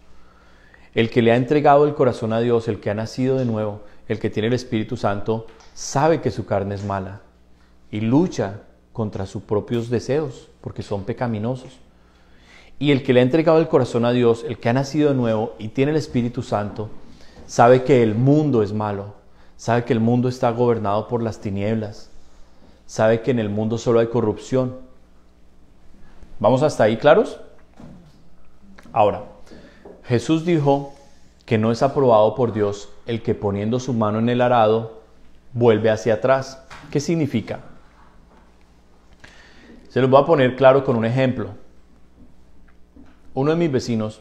El que le ha entregado el corazón a Dios, el que ha nacido de nuevo, el que tiene el Espíritu Santo, sabe que su carne es mala y lucha contra sus propios deseos, porque son pecaminosos. Y el que le ha entregado el corazón a Dios, el que ha nacido de nuevo y tiene el Espíritu Santo, sabe que el mundo es malo, sabe que el mundo está gobernado por las tinieblas, sabe que en el mundo solo hay corrupción. ¿Vamos hasta ahí claros? Ahora, Jesús dijo que no es aprobado por Dios el que poniendo su mano en el arado vuelve hacia atrás. ¿Qué significa? Se los voy a poner claro con un ejemplo. Uno de mis vecinos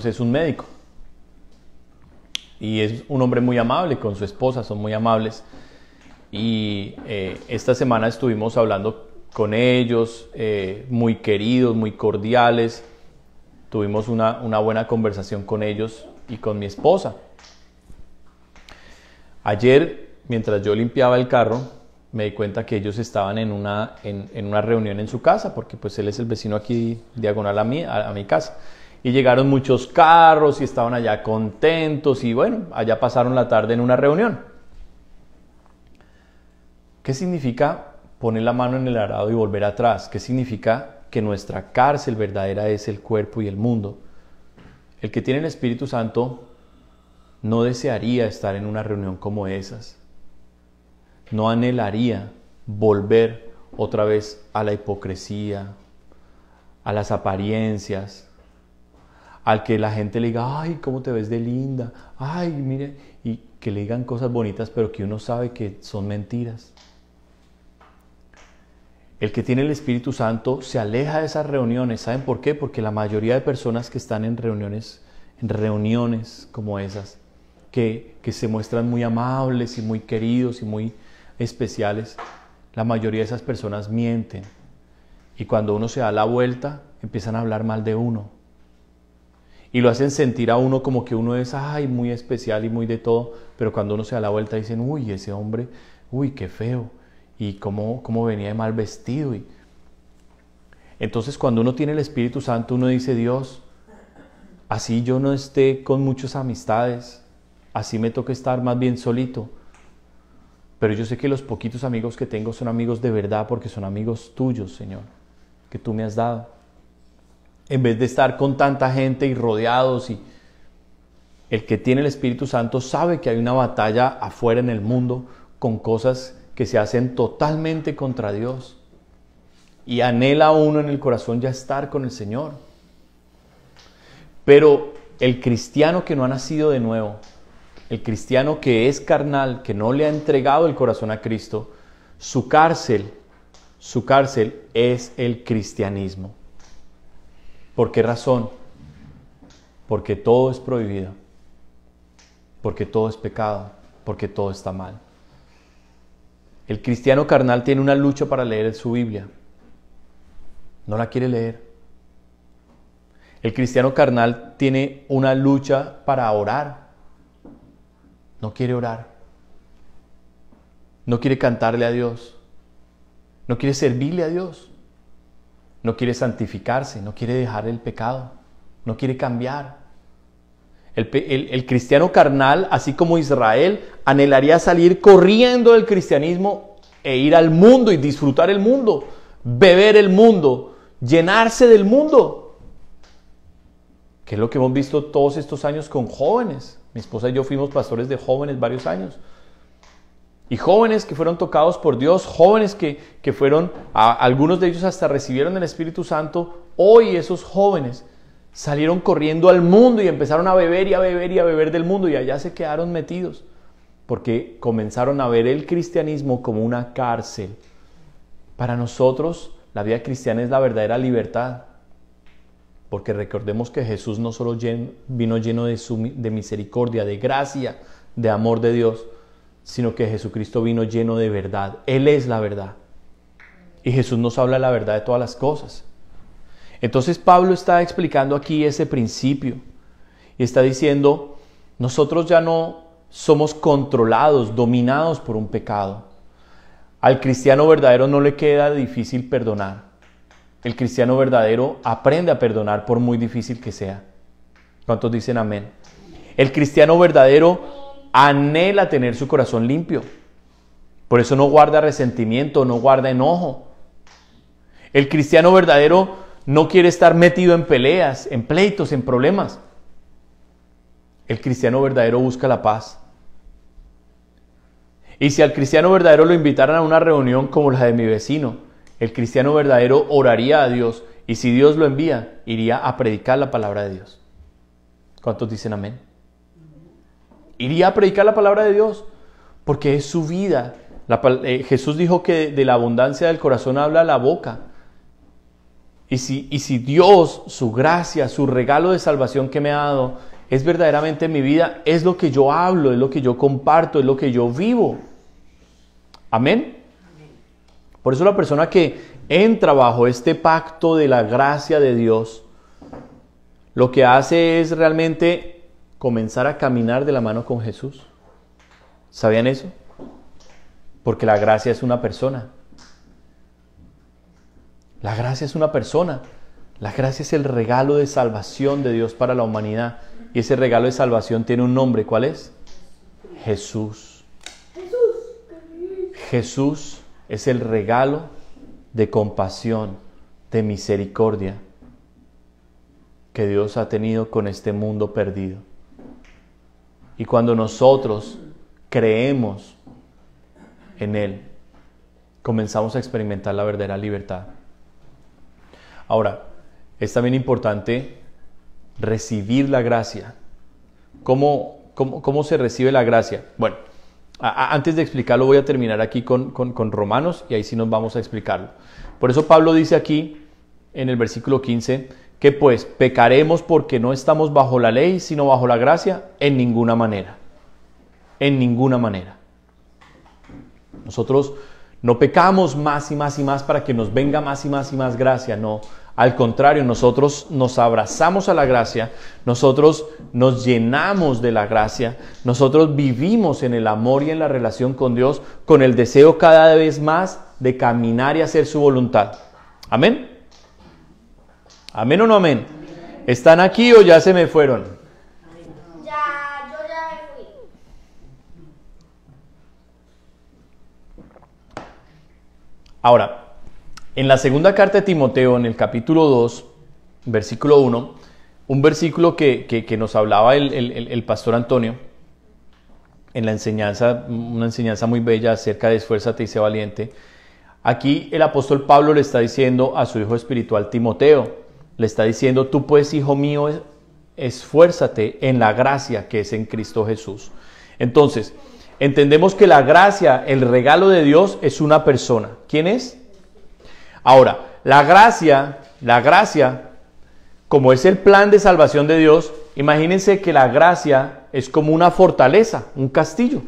es un médico y es un hombre muy amable con su esposa, son muy amables. Y esta semana estuvimos hablando con ellos, muy queridos, muy cordiales. Tuvimos una buena conversación con ellos y con mi esposa. Ayer, mientras yo limpiaba el carro, me di cuenta que ellos estaban en una reunión en su casa, porque pues él es el vecino aquí diagonal a mi casa. Y llegaron muchos carros y estaban allá contentos y bueno, allá pasaron la tarde en una reunión. ¿Qué significa poner la mano en el arado y volver atrás? ¿Qué significa que nuestra cárcel verdadera es el cuerpo y el mundo? El que tiene el Espíritu Santo no desearía estar en una reunión como esas. No anhelaría volver otra vez a la hipocresía, a las apariencias, al que la gente le diga, ay, cómo te ves de linda, ay, mire, y que le digan cosas bonitas, pero que uno sabe que son mentiras. El que tiene el Espíritu Santo se aleja de esas reuniones. ¿Saben por qué? Porque la mayoría de personas que están en reuniones como esas, que se muestran muy amables y muy queridos y muy especiales, la mayoría de esas personas mienten. Y cuando uno se da la vuelta, empiezan a hablar mal de uno. Y lo hacen sentir a uno como que uno es, ay, muy especial y muy de todo. Pero cuando uno se da la vuelta dicen, uy, ese hombre, uy, qué feo. Y cómo venía de mal vestido. Entonces cuando uno tiene el Espíritu Santo, uno dice, Dios, así yo no esté con muchas amistades, así me toca estar más bien solito. Pero yo sé que los poquitos amigos que tengo son amigos de verdad, porque son amigos tuyos, Señor, que tú me has dado. En vez de estar con tanta gente y rodeados, y el que tiene el Espíritu Santo sabe que hay una batalla afuera en el mundo con cosas que se hacen totalmente contra Dios. Y anhela uno en el corazón ya estar con el Señor. Pero el cristiano que no ha nacido de nuevo, el cristiano que es carnal, que no le ha entregado el corazón a Cristo, su cárcel es el cristianismo. ¿Por qué razón? Porque todo es prohibido, porque todo es pecado, porque todo está mal. El cristiano carnal tiene una lucha para leer su Biblia. No la quiere leer. El cristiano carnal tiene una lucha para orar. No quiere orar. No quiere cantarle a Dios. No quiere servirle a Dios. No quiere santificarse. No quiere dejar el pecado. No quiere cambiar. El cristiano carnal, así como Israel, anhelaría salir corriendo del cristianismo e ir al mundo y disfrutar el mundo, beber el mundo, llenarse del mundo. Que es lo que hemos visto todos estos años con jóvenes. Mi esposa y yo fuimos pastores de jóvenes varios años. Y jóvenes que fueron tocados por Dios, jóvenes que fueron, algunos de ellos hasta recibieron el Espíritu Santo. Hoy esos jóvenes salieron corriendo al mundo y empezaron a beber y a beber y a beber del mundo, y allá se quedaron metidos porque comenzaron a ver el cristianismo como una cárcel. Para nosotros la vida cristiana es la verdadera libertad, porque recordemos que Jesús no solo vino lleno de misericordia, de gracia, de amor de Dios, sino que Jesucristo vino lleno de verdad. Él es la verdad, y Jesús nos habla la verdad de todas las cosas. Entonces Pablo está explicando aquí ese principio y está diciendo, nosotros ya no somos controlados, dominados por un pecado. Al cristiano verdadero no le queda difícil perdonar. El cristiano verdadero aprende a perdonar por muy difícil que sea. ¿Cuántos dicen amén? El cristiano verdadero anhela tener su corazón limpio. Por eso no guarda resentimiento, no guarda enojo. El cristiano verdadero no quiere estar metido en peleas, en pleitos, en problemas. El cristiano verdadero busca la paz. Y si al cristiano verdadero lo invitaran a una reunión como la de mi vecino, el cristiano verdadero oraría a Dios, y si Dios lo envía, iría a predicar la palabra de Dios. ¿Cuántos dicen amén? Iría a predicar la palabra de Dios, porque es su vida. Jesús dijo que de la abundancia del corazón habla la boca. Y si Dios, su gracia, su regalo de salvación que me ha dado, es verdaderamente mi vida, es lo que yo hablo, es lo que yo comparto, es lo que yo vivo. ¿Amén? Por eso la persona que entra bajo este pacto de la gracia de Dios, lo que hace es realmente comenzar a caminar de la mano con Jesús. ¿Sabían eso? Porque la gracia es una persona. La gracia es una persona. La gracia es el regalo de salvación de Dios para la humanidad. Y ese regalo de salvación tiene un nombre. ¿Cuál es? Jesús. Jesús es el regalo de compasión, de misericordia que Dios ha tenido con este mundo perdido. Y cuando nosotros creemos en Él, comenzamos a experimentar la verdadera libertad. Ahora, es también importante recibir la gracia. ¿Cómo se recibe la gracia? Bueno, antes de explicarlo voy a terminar aquí con Romanos y ahí sí nos vamos a explicarlo. Por eso Pablo dice aquí en el versículo 15 que pues pecaremos porque no estamos bajo la ley sino bajo la gracia. En ninguna manera. En ninguna manera. Nosotros no pecamos más y más y más para que nos venga más y más y más gracia, no. Al contrario, nosotros nos abrazamos a la gracia, nosotros nos llenamos de la gracia, nosotros vivimos en el amor y en la relación con Dios, con el deseo cada vez más de caminar y hacer su voluntad. ¿Amén? ¿Amén o no amén? ¿Están aquí o ya se me fueron? Yo ya me fui. Ahora, en la segunda carta de Timoteo, en el capítulo 2, versículo 1, un versículo que nos hablaba el pastor Antonio, en la enseñanza, una enseñanza muy bella acerca de esfuérzate y sé valiente. Aquí el apóstol Pablo le está diciendo a su hijo espiritual Timoteo, le está diciendo, tú pues, hijo mío, esfuérzate en la gracia que es en Cristo Jesús. Entonces, entendemos que la gracia, el regalo de Dios, es una persona. ¿Quién es? Ahora, la gracia, como es el plan de salvación de Dios, imagínense que la gracia es como una fortaleza, un castillo.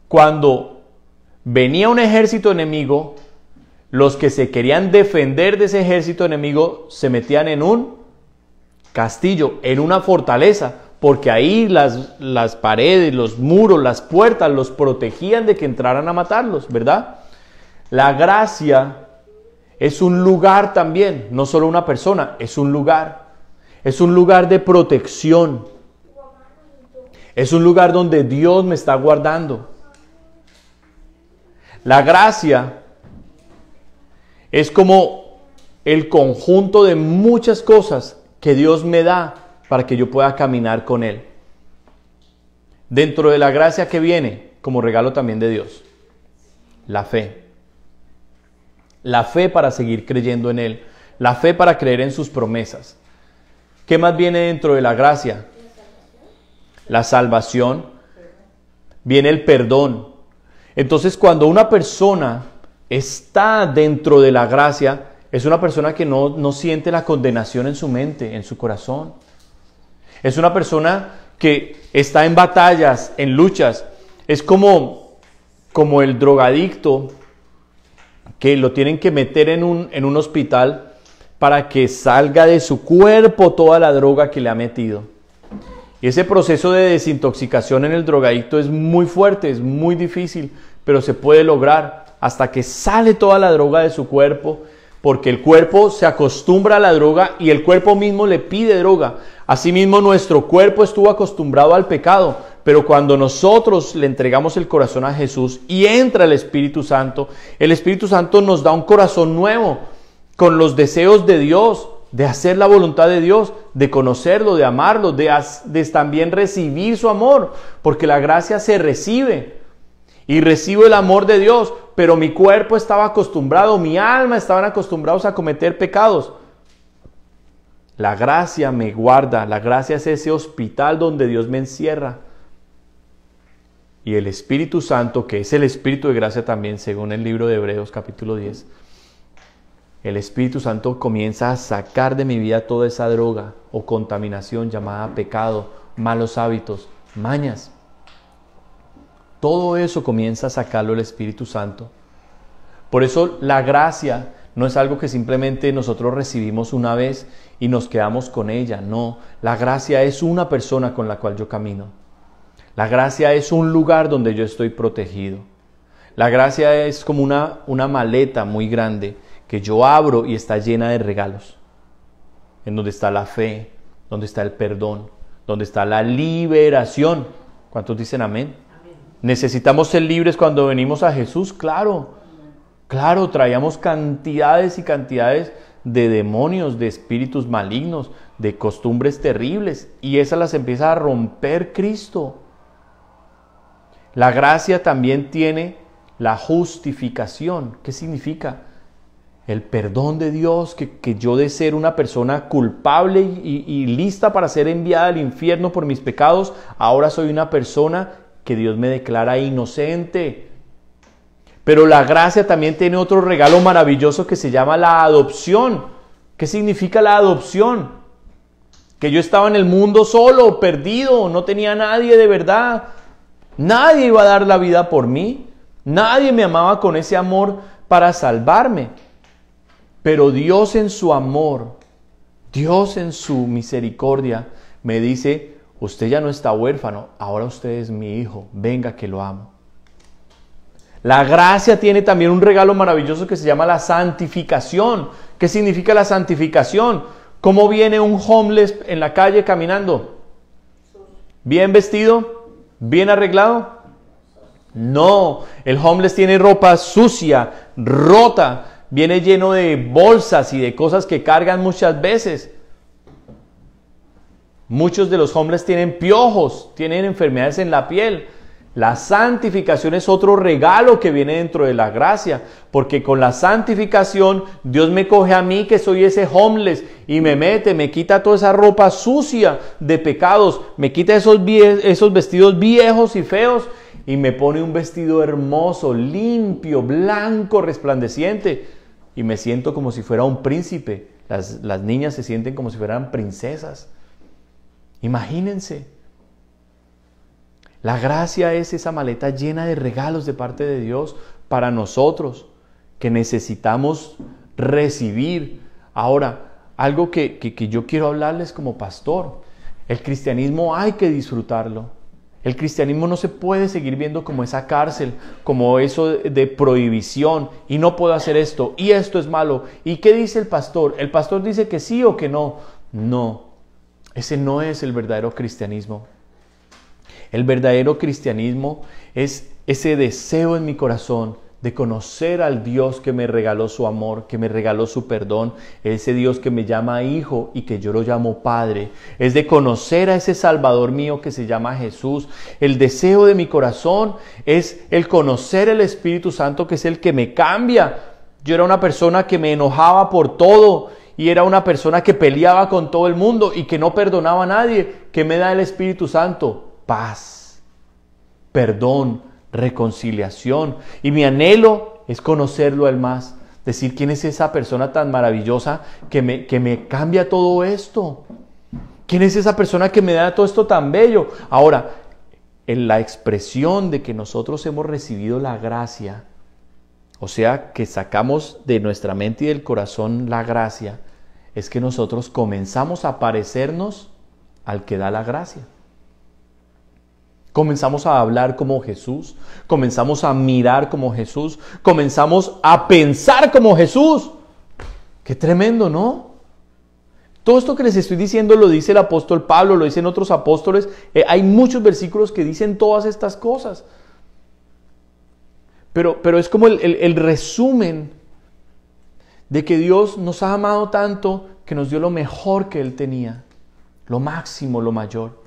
Cuando venía un ejército enemigo, los que se querían defender de ese ejército enemigo se metían en un castillo, en una fortaleza, porque ahí las paredes, los muros, las puertas los protegían de que entraran a matarlos, ¿verdad? La gracia es un lugar también, no solo una persona, es un lugar. Es un lugar de protección. Es un lugar donde Dios me está guardando. La gracia es como el conjunto de muchas cosas que Dios me da para que yo pueda caminar con Él. Dentro de la gracia que viene, como regalo también de Dios, la fe. La fe para seguir creyendo en Él. La fe para creer en sus promesas. ¿Qué más viene dentro de la gracia? La salvación. Viene el perdón. Entonces, cuando una persona está dentro de la gracia, es una persona que no siente la condenación en su mente, en su corazón. Es una persona que está en batallas, en luchas. Es como el drogadicto que lo tienen que meter en un hospital para que salga de su cuerpo toda la droga que le ha metido. Y ese proceso de desintoxicación en el drogadicto es muy fuerte, es muy difícil, pero se puede lograr hasta que sale toda la droga de su cuerpo, porque el cuerpo se acostumbra a la droga y el cuerpo mismo le pide droga. Asimismo, nuestro cuerpo estuvo acostumbrado al pecado, pero cuando nosotros le entregamos el corazón a Jesús y entra el Espíritu Santo nos da un corazón nuevo, con los deseos de Dios, de hacer la voluntad de Dios, de conocerlo, de amarlo, de también recibir su amor, porque la gracia se recibe. Y recibo el amor de Dios, pero mi cuerpo estaba acostumbrado, mi alma estaban acostumbrados a cometer pecados. La gracia me guarda, la gracia es ese hospital donde Dios me encierra. Y el Espíritu Santo, que es el Espíritu de gracia también, según el libro de Hebreos capítulo 10, el Espíritu Santo comienza a sacar de mi vida toda esa droga o contaminación llamada pecado, malos hábitos, mañas. Todo eso comienza a sacarlo el Espíritu Santo. Por eso la gracia no es algo que simplemente nosotros recibimos una vez y nos quedamos con ella. No, la gracia es una persona con la cual yo camino. La gracia es un lugar donde yo estoy protegido. La gracia es como una maleta muy grande que yo abro y está llena de regalos. En donde está la fe, donde está el perdón, donde está la liberación. ¿Cuántos dicen amén? ¿Necesitamos ser libres cuando venimos a Jesús? Claro, traíamos cantidades y cantidades de demonios, de espíritus malignos, de costumbres terribles, y esas las empieza a romper Cristo. La gracia también tiene la justificación. ¿Qué significa? el perdón de Dios, que yo de ser una persona culpable y lista para ser enviada al infierno por mis pecados, ahora soy una persona que Dios me declara inocente. Pero la gracia también tiene otro regalo maravilloso que se llama la adopción. ¿Qué significa la adopción? Que yo estaba en el mundo solo, perdido, no tenía nadie de verdad. Nadie iba a dar la vida por mí. Nadie me amaba con ese amor para salvarme. Pero Dios en su amor, Dios en su misericordia, me dice, usted ya no está huérfano, ahora usted es mi hijo, venga que lo amo. La gracia tiene también un regalo maravilloso que se llama la santificación. ¿Qué significa la santificación? ¿Cómo viene un homeless en la calle caminando? ¿Bien vestido? ¿Bien arreglado? No, el homeless tiene ropa sucia, rota, viene lleno de bolsas y de cosas que cargan muchas veces. Muchos de los homeless tienen piojos, tienen enfermedades en la piel. La santificación es otro regalo que viene dentro de la gracia, porque con la santificación Dios me coge a mí que soy ese homeless y me quita toda esa ropa sucia de pecados, me quita esos vestidos viejos y feos y me pone un vestido hermoso, limpio, blanco, resplandeciente y me siento como si fuera un príncipe. Las niñas se sienten como si fueran princesas. Imagínense. La gracia es esa maleta llena de regalos de parte de Dios para nosotros que necesitamos recibir. Ahora, algo que yo quiero hablarles como pastor. El cristianismo hay que disfrutarlo. El cristianismo no se puede seguir viendo como esa cárcel, como eso de prohibición. Y no puedo hacer esto, y esto es malo. ¿Y qué dice el pastor? ¿El pastor dice que sí o que no? No, ese no es el verdadero cristianismo. El verdadero cristianismo es ese deseo en mi corazón de conocer al Dios que me regaló su amor, que me regaló su perdón, ese Dios que me llama hijo y que yo lo llamo padre. Es de conocer a ese Salvador mío que se llama Jesús. El deseo de mi corazón es el conocer el Espíritu Santo, que es el que me cambia. Yo era una persona que me enojaba por todo y era una persona que peleaba con todo el mundo y que no perdonaba a nadie. ¿Qué me da el Espíritu Santo? Paz, perdón, reconciliación. Y mi anhelo es conocerlo a él más. Decir quién es esa persona tan maravillosa que me cambia todo esto. ¿Quién es esa persona que me da todo esto tan bello? Ahora, en la expresión de que nosotros hemos recibido la gracia, o sea, que sacamos de nuestra mente y del corazón la gracia, es que nosotros comenzamos a parecernos al que da la gracia. Comenzamos a hablar como Jesús, comenzamos a mirar como Jesús, comenzamos a pensar como Jesús. ¡Qué tremendo!, ¿no? Todo esto que les estoy diciendo lo dice el apóstol Pablo, lo dicen otros apóstoles. Hay muchos versículos que dicen todas estas cosas. Pero es como el resumen de que Dios nos ha amado tanto que nos dio lo mejor que Él tenía, lo máximo, lo mayor.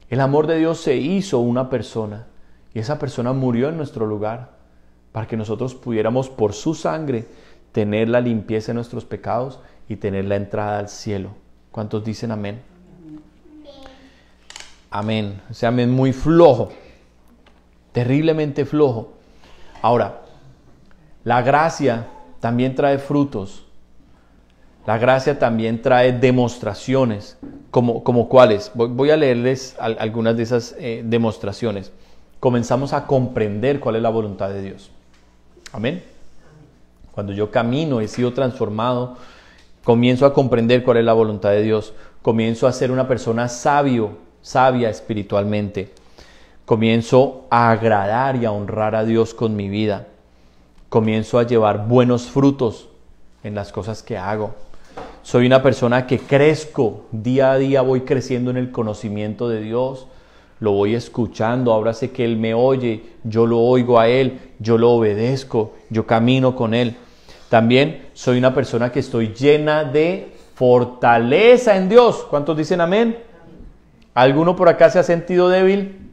El amor de Dios se hizo una persona y esa persona murió en nuestro lugar para que nosotros pudiéramos por su sangre tener la limpieza de nuestros pecados y tener la entrada al cielo. ¿Cuántos dicen amén? Amén. Ese amén muy flojo, terriblemente flojo. Ahora, la gracia también trae frutos. La gracia también trae demostraciones, como cuáles. Voy a leerles algunas de esas demostraciones. Comenzamos a comprender cuál es la voluntad de Dios. Amén. Cuando yo camino, he sido transformado, comienzo a comprender cuál es la voluntad de Dios. Comienzo a ser una persona sabia espiritualmente. Comienzo a agradar y a honrar a Dios con mi vida. Comienzo a llevar buenos frutos en las cosas que hago. Soy una persona que crezco, día a día voy creciendo en el conocimiento de Dios, lo voy escuchando, ahora sé que Él me oye, yo lo oigo a Él, yo lo obedezco, yo camino con Él. También soy una persona que estoy llena de fortaleza en Dios. ¿Cuántos dicen amén? ¿Alguno por acá se ha sentido débil?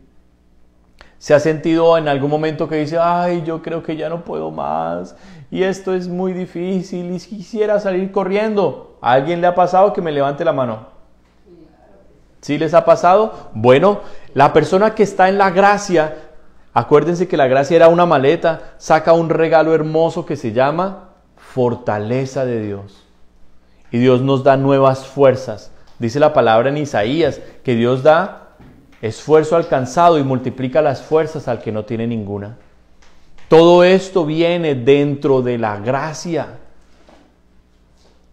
¿Se ha sentido en algún momento que dice, ay, yo creo que ya no puedo más y esto es muy difícil y quisiera salir corriendo? ¿A alguien le ha pasado? Que me levante la mano. ¿Sí les ha pasado? Bueno, la persona que está en la gracia, acuérdense que la gracia era una maleta, saca un regalo hermoso que se llama fortaleza de Dios. Y Dios nos da nuevas fuerzas. Dice la palabra en Isaías que Dios da esfuerzo al cansado y multiplica las fuerzas al que no tiene ninguna. Todo esto viene dentro de la gracia.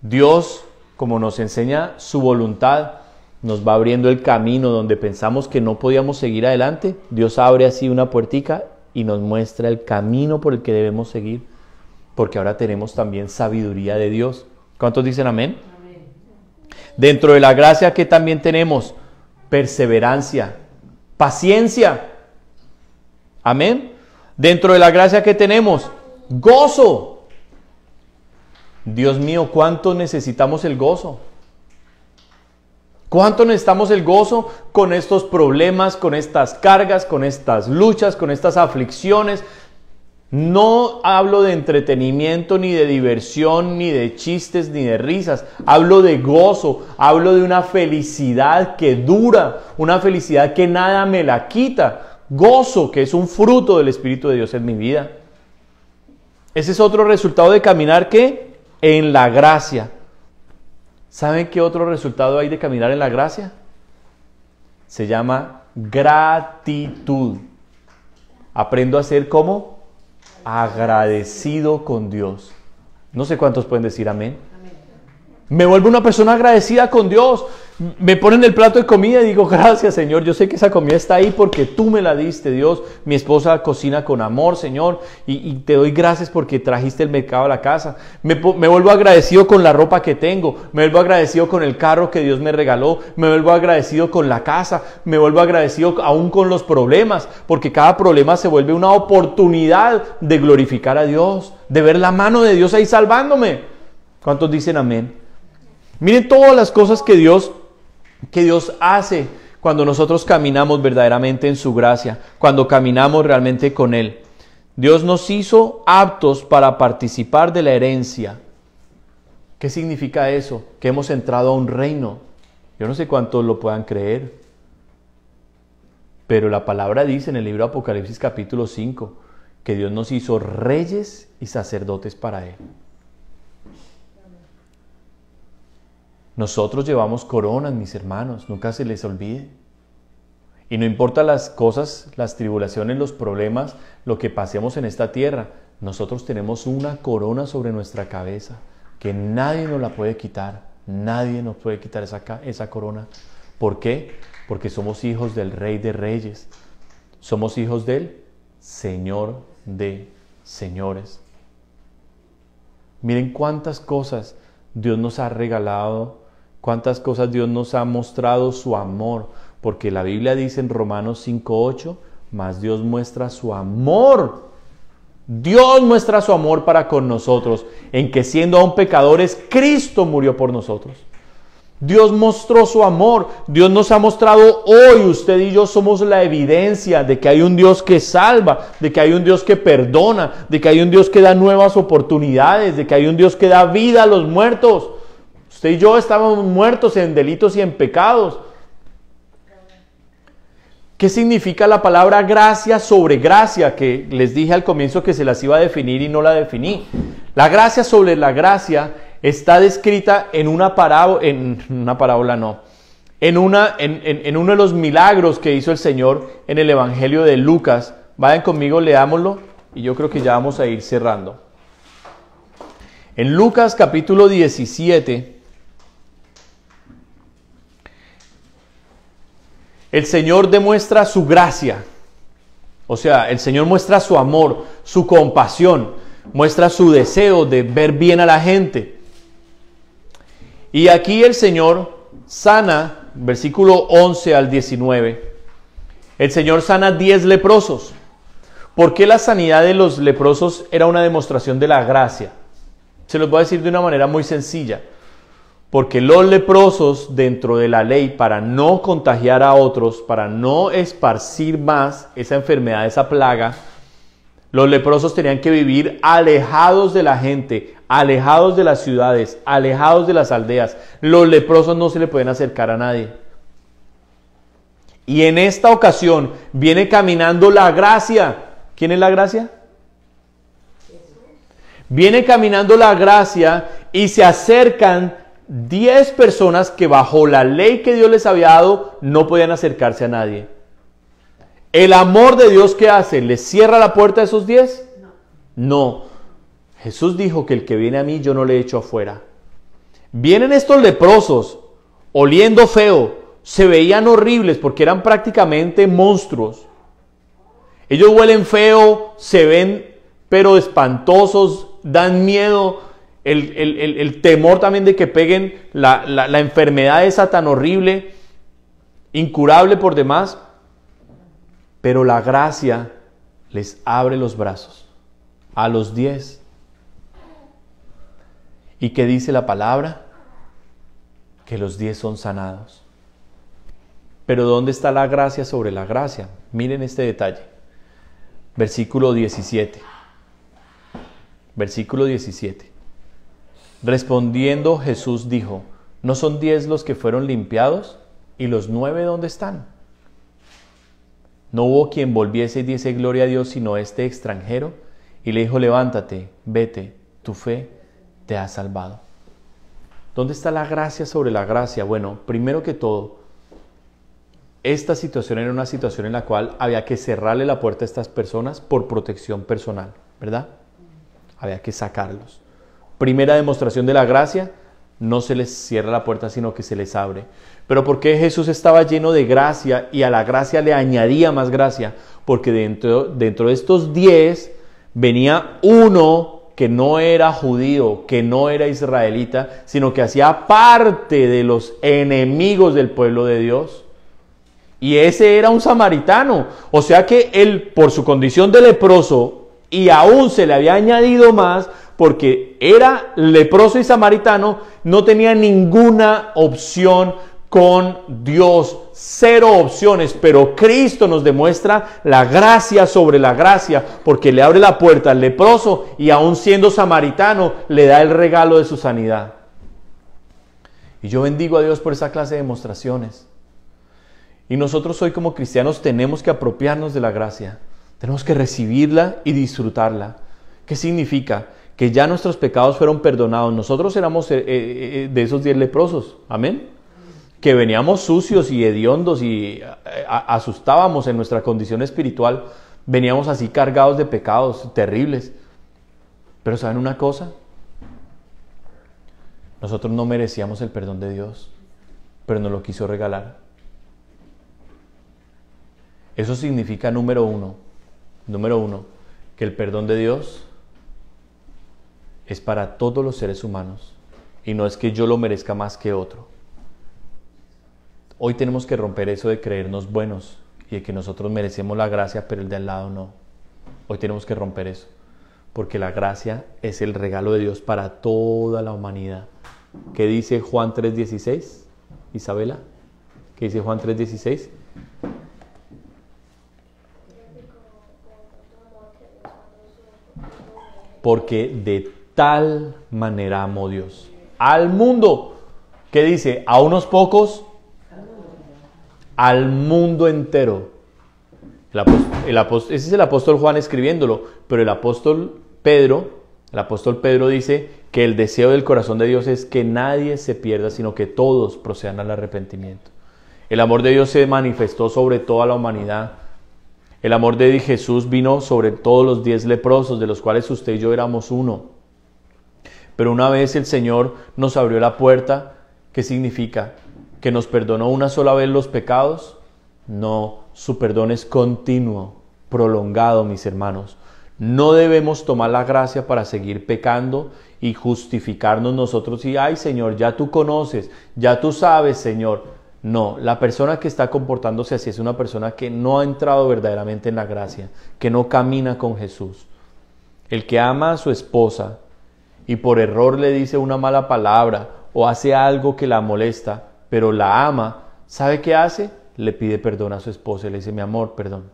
Dios, como nos enseña su voluntad, nos va abriendo el camino donde pensamos que no podíamos seguir adelante. Dios abre así una puertica y nos muestra el camino por el que debemos seguir, porque ahora tenemos también sabiduría de Dios. ¿Cuántos dicen amén? Amén. Dentro de la gracia que también tenemos perseverancia, paciencia. Amén. Dentro de la gracia que tenemos gozo. Dios mío, ¿cuánto necesitamos el gozo? ¿Cuánto necesitamos el gozo con estos problemas, con estas cargas, con estas luchas, con estas aflicciones? No hablo de entretenimiento, ni de diversión, ni de chistes, ni de risas. Hablo de gozo, hablo de una felicidad que dura, una felicidad que nada me la quita. Gozo, que es un fruto del Espíritu de Dios en mi vida. Ese es otro resultado de caminar, ¿qué? En la gracia. ¿Saben qué otro resultado hay de caminar en la gracia? Se llama gratitud. Aprendo a ser como agradecido con Dios. No sé cuántos pueden decir amén. Me vuelvo una persona agradecida con Dios. Me ponen el plato de comida y digo, gracias Señor, yo sé que esa comida está ahí porque tú me la diste, Dios. Mi esposa cocina con amor, Señor, y te doy gracias porque trajiste el mercado a la casa. Me vuelvo agradecido con la ropa que tengo, me vuelvo agradecido con el carro que Dios me regaló, me vuelvo agradecido con la casa, me vuelvo agradecido aún con los problemas, porque cada problema se vuelve una oportunidad de glorificar a Dios, de ver la mano de Dios ahí salvándome. ¿Cuántos dicen amén? Miren todas las cosas que Dios hace cuando nosotros caminamos verdaderamente en su gracia, cuando caminamos realmente con Él. Dios nos hizo aptos para participar de la herencia. ¿Qué significa eso? Que hemos entrado a un reino. Yo no sé cuántos lo puedan creer, pero la palabra dice en el libro de Apocalipsis capítulo 5 que Dios nos hizo reyes y sacerdotes para Él. Nosotros llevamos coronas, mis hermanos, nunca se les olvide. Y no importa las cosas, las tribulaciones, los problemas, lo que pasemos en esta tierra, nosotros tenemos una corona sobre nuestra cabeza que nadie nos la puede quitar. Nadie nos puede quitar esa corona. ¿Por qué? Porque somos hijos del Rey de Reyes. Somos hijos del Señor de Señores. Miren cuántas cosas Dios nos ha regalado. Cuántas cosas Dios nos ha mostrado su amor, porque la Biblia dice en Romanos 5:8, mas Dios muestra su amor. Dios muestra su amor para con nosotros, en que siendo aún pecadores, Cristo murió por nosotros. Dios mostró su amor. Dios nos ha mostrado hoy, usted y yo somos la evidencia de que hay un Dios que salva, de que hay un Dios que perdona, de que hay un Dios que da nuevas oportunidades, de que hay un Dios que da vida a los muertos. Usted y yo estábamos muertos en delitos y en pecados. ¿Qué significa la palabra gracia sobre gracia? Que les dije al comienzo que se las iba a definir y no la definí. La gracia sobre la gracia está descrita en una parábola, en uno de los milagros que hizo el Señor en el Evangelio de Lucas. Vayan conmigo, leámoslo y yo creo que ya vamos a ir cerrando. En Lucas capítulo 17, el Señor demuestra su gracia, o sea, el Señor muestra su amor, su compasión, muestra su deseo de ver bien a la gente. Y aquí el Señor sana, versículo 11 al 19, el Señor sana 10 leprosos. ¿Por qué la sanidad de los leprosos era una demostración de la gracia? Se los voy a decir de una manera muy sencilla. Porque los leprosos dentro de la ley, para no contagiar a otros, para no esparcir más esa enfermedad, esa plaga, los leprosos tenían que vivir alejados de la gente, alejados de las ciudades, alejados de las aldeas. Los leprosos no se le pueden acercar a nadie. Y en esta ocasión viene caminando la gracia. ¿Quién es la gracia? Viene caminando la gracia y se acercan 10 personas que bajo la ley que Dios les había dado no podían acercarse a nadie. ¿El amor de Dios qué hace? ¿Les cierra la puerta a esos 10? No. Jesús dijo que el que viene a mí yo no le echo afuera. Vienen estos leprosos oliendo feo, se veían horribles porque eran prácticamente monstruos. Ellos huelen feo, se ven pero espantosos, dan miedo. El temor también de que peguen la enfermedad esa tan horrible, incurable por demás. Pero la gracia les abre los brazos a los 10. ¿Y qué dice la palabra? Que los 10 son sanados. Pero ¿dónde está la gracia sobre la gracia? Miren este detalle. Versículo 17. Versículo 17. Respondiendo Jesús dijo: ¿no son 10 los que fueron limpiados? ¿Y los 9 dónde están? No hubo quien volviese y diese gloria a Dios sino este extranjero. Y le dijo: levántate, vete, tu fe te ha salvado. ¿Dónde está la gracia sobre la gracia? Bueno, primero que todo, esta situación era una situación en la cual había que cerrarle la puerta a estas personas por protección personal, ¿verdad? Había que sacarlos. Primera demostración de la gracia, no se les cierra la puerta, sino que se les abre. Pero ¿por qué Jesús estaba lleno de gracia y a la gracia le añadía más gracia? Porque dentro de estos 10 venía uno que no era judío, que no era israelita, sino que hacía parte de los enemigos del pueblo de Dios. Y ese era un samaritano. O sea que él, por su condición de leproso, y aún se le había añadido más, porque era leproso y samaritano, no tenía ninguna opción con Dios, 0 opciones, pero Cristo nos demuestra la gracia sobre la gracia, porque le abre la puerta al leproso y aún siendo samaritano, le da el regalo de su sanidad. Y yo bendigo a Dios por esa clase de demostraciones. Y nosotros hoy como cristianos tenemos que apropiarnos de la gracia, tenemos que recibirla y disfrutarla. ¿Qué significa? Que ya nuestros pecados fueron perdonados. Nosotros éramos de esos 10 leprosos, amén. Que veníamos sucios y hediondos y asustábamos en nuestra condición espiritual. Veníamos así cargados de pecados terribles. Pero ¿saben una cosa? Nosotros no merecíamos el perdón de Dios, pero nos lo quiso regalar. Eso significa, número uno, que el perdón de Dios es para todos los seres humanos y no es que yo lo merezca más que otro. Hoy tenemos que romper eso de creernos buenos y de que nosotros merecemos la gracia pero el de al lado no. Hoy tenemos que romper eso, porque la gracia es el regalo de Dios para toda la humanidad. ¿Qué dice Juan 3:16? Isabela, ¿qué dice Juan 3:16? Porque de tal manera amó Dios al mundo. ¿Qué dice? ¿A unos pocos? Al mundo entero. Ese es el apóstol Juan escribiéndolo, pero el apóstol Pedro dice que el deseo del corazón de Dios es que nadie se pierda, sino que todos procedan al arrepentimiento. El amor de Dios se manifestó sobre toda la humanidad. El amor de Jesús vino sobre todos los 10 leprosos, de los cuales usted y yo éramos uno. Pero una vez el Señor nos abrió la puerta, ¿qué significa? ¿Que nos perdonó una sola vez los pecados? No, su perdón es continuo, prolongado, mis hermanos. No debemos tomar la gracia para seguir pecando y justificarnos nosotros y, ay Señor, ya tú conoces, ya tú sabes, Señor. No, la persona que está comportándose así es una persona que no ha entrado verdaderamente en la gracia, que no camina con Jesús. El que ama a su esposa y por error le dice una mala palabra o hace algo que la molesta, pero la ama, ¿sabe qué hace? Le pide perdón a su esposa y le dice, mi amor, perdón.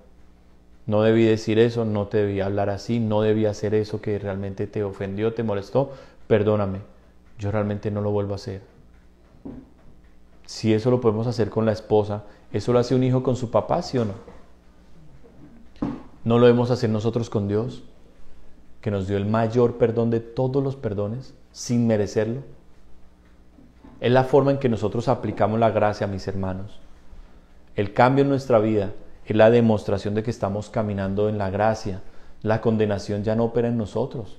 No debí decir eso, no te debí hablar así, no debí hacer eso que realmente te ofendió, te molestó, perdóname. Yo realmente no lo vuelvo a hacer. Si eso lo podemos hacer con la esposa, ¿eso lo hace un hijo con su papá, sí o no? ¿No lo debemos hacer nosotros con Dios? Que nos dio el mayor perdón de todos los perdones, sin merecerlo. Es la forma en que nosotros aplicamos la gracia, mis hermanos. El cambio en nuestra vida es la demostración de que estamos caminando en la gracia. La condenación ya no opera en nosotros.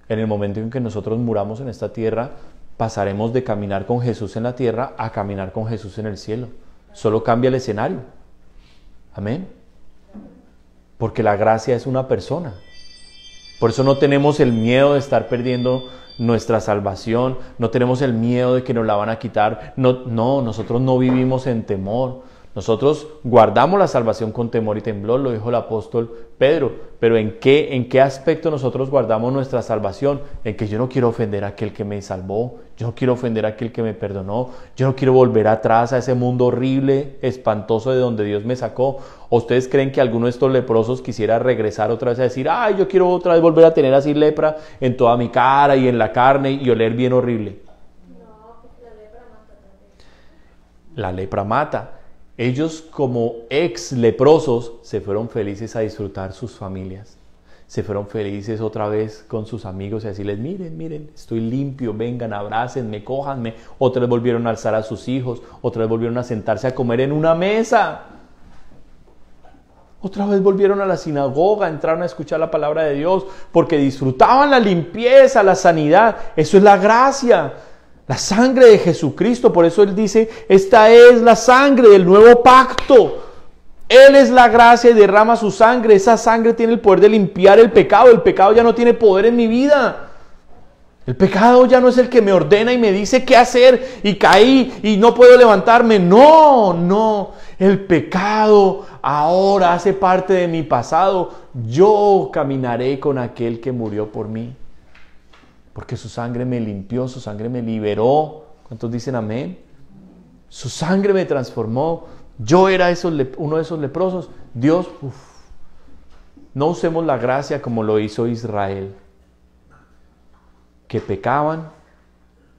En el momento en que nosotros muramos en esta tierra, pasaremos de caminar con Jesús en la tierra a caminar con Jesús en el cielo. Solo cambia el escenario. Amén. Porque la gracia es una persona. Por eso no tenemos el miedo de estar perdiendo nuestra salvación. No tenemos el miedo de que nos la van a quitar. No, nosotros no vivimos en temor. Nosotros guardamos la salvación con temor y temblor, lo dijo el apóstol Pedro. Pero ¿en qué aspecto nosotros guardamos nuestra salvación? En que yo no quiero ofender a aquel que me salvó, yo no quiero ofender a aquel que me perdonó, yo no quiero volver atrás a ese mundo horrible, espantoso de donde Dios me sacó. ¿O ustedes creen que alguno de estos leprosos quisiera regresar otra vez a decir, ay, yo quiero otra vez volver a tener así lepra en toda mi cara y en la carne y oler bien horrible? No, porque la lepra mata también. La lepra mata. Ellos como ex leprosos se fueron felices a disfrutar sus familias. Se fueron felices otra vez con sus amigos y a decirles, miren, estoy limpio, vengan, abrácenme, cójanme. Otra vez volvieron a alzar a sus hijos, otra vez volvieron a sentarse a comer en una mesa. Otra vez volvieron a la sinagoga, entraron a escuchar la palabra de Dios, porque disfrutaban la limpieza, la sanidad. Eso es la gracia. La sangre de Jesucristo, por eso Él dice, esta es la sangre del nuevo pacto. Él es la gracia y derrama su sangre. Esa sangre tiene el poder de limpiar el pecado. El pecado ya no tiene poder en mi vida. El pecado ya no es el que me ordena y me dice qué hacer y caí y no puedo levantarme. No. El pecado ahora hace parte de mi pasado. Yo caminaré con aquel que murió por mí. Porque su sangre me limpió, su sangre me liberó. ¿Cuántos dicen amén? Su sangre me transformó. Yo era uno de esos leprosos. Dios, no usemos la gracia como lo hizo Israel. Que pecaban,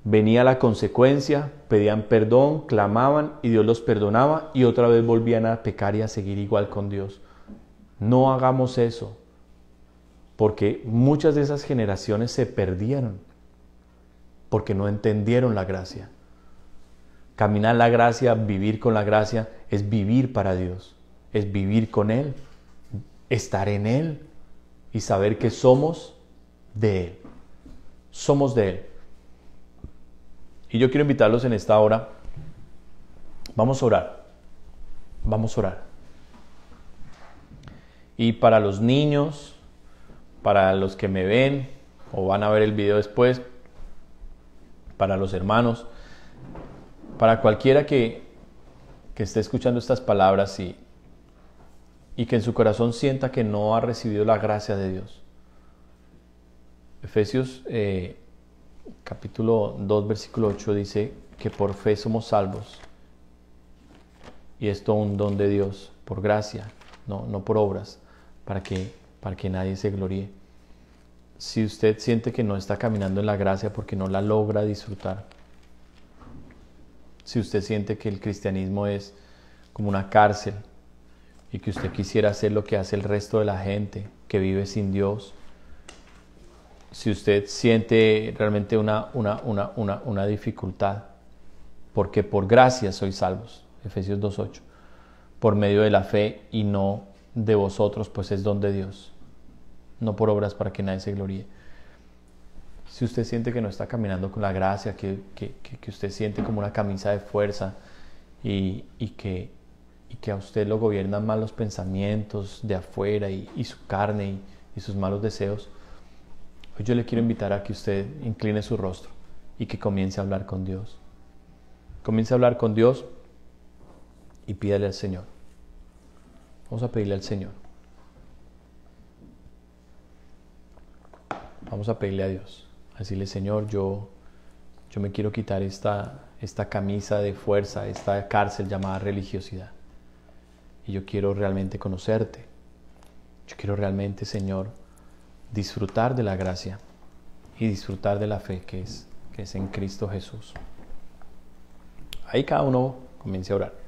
venía la consecuencia, pedían perdón, clamaban y Dios los perdonaba y otra vez volvían a pecar y a seguir igual con Dios. No hagamos eso. Porque muchas de esas generaciones se perdieron porque no entendieron la gracia. Caminar la gracia, vivir con la gracia, es vivir para Dios, es vivir con Él, estar en Él y saber que somos de Él. Somos de Él. Y yo quiero invitarlos en esta hora. Vamos a orar. Vamos a orar. Y para los niños, para los que me ven o van a ver el video después, para los hermanos, para cualquiera que esté escuchando estas palabras y que en su corazón sienta que no ha recibido la gracia de Dios. Efesios capítulo 2 versículo 8 dice que por fe somos salvos y esto un don de Dios por gracia, no por obras, para que nadie se gloríe. Si usted siente que no está caminando en la gracia porque no la logra disfrutar, si usted siente que el cristianismo es como una cárcel y que usted quisiera hacer lo que hace el resto de la gente que vive sin Dios, si usted siente realmente una dificultad, porque por gracia sois salvos, Efesios 2:8, por medio de la fe y no de vosotros, pues es don de Dios, no por obras para que nadie se gloríe. Si usted siente que no está caminando con la gracia, que usted siente como una camisa de fuerza y que a usted lo gobiernan mal los pensamientos de afuera y su carne y sus malos deseos, hoy yo le quiero invitar a que usted incline su rostro y que comience a hablar con Dios. Comience a hablar con Dios y pídale al Señor. Vamos a pedirle al Señor. Vamos a pedirle a Dios. A decirle, Señor, yo Yo me quiero quitar esta camisa de fuerza, esta cárcel llamada religiosidad. Y yo quiero realmente conocerte. Yo quiero realmente, Señor, disfrutar de la gracia y disfrutar de la fe que es en Cristo Jesús. Ahí cada uno comience a orar.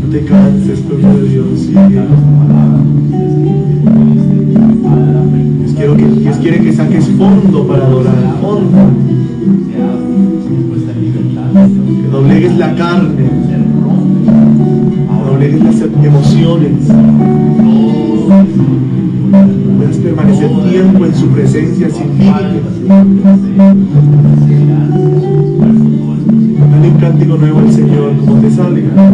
No te canses, pueblo de Dios. Dios quiere que saques fondo para adorar, fondo. Que doblegues la carne, doblegues las emociones. Puedas permanecer tiempo en su presencia sin límites. Dale un cántico nuevo al Señor, como te salga.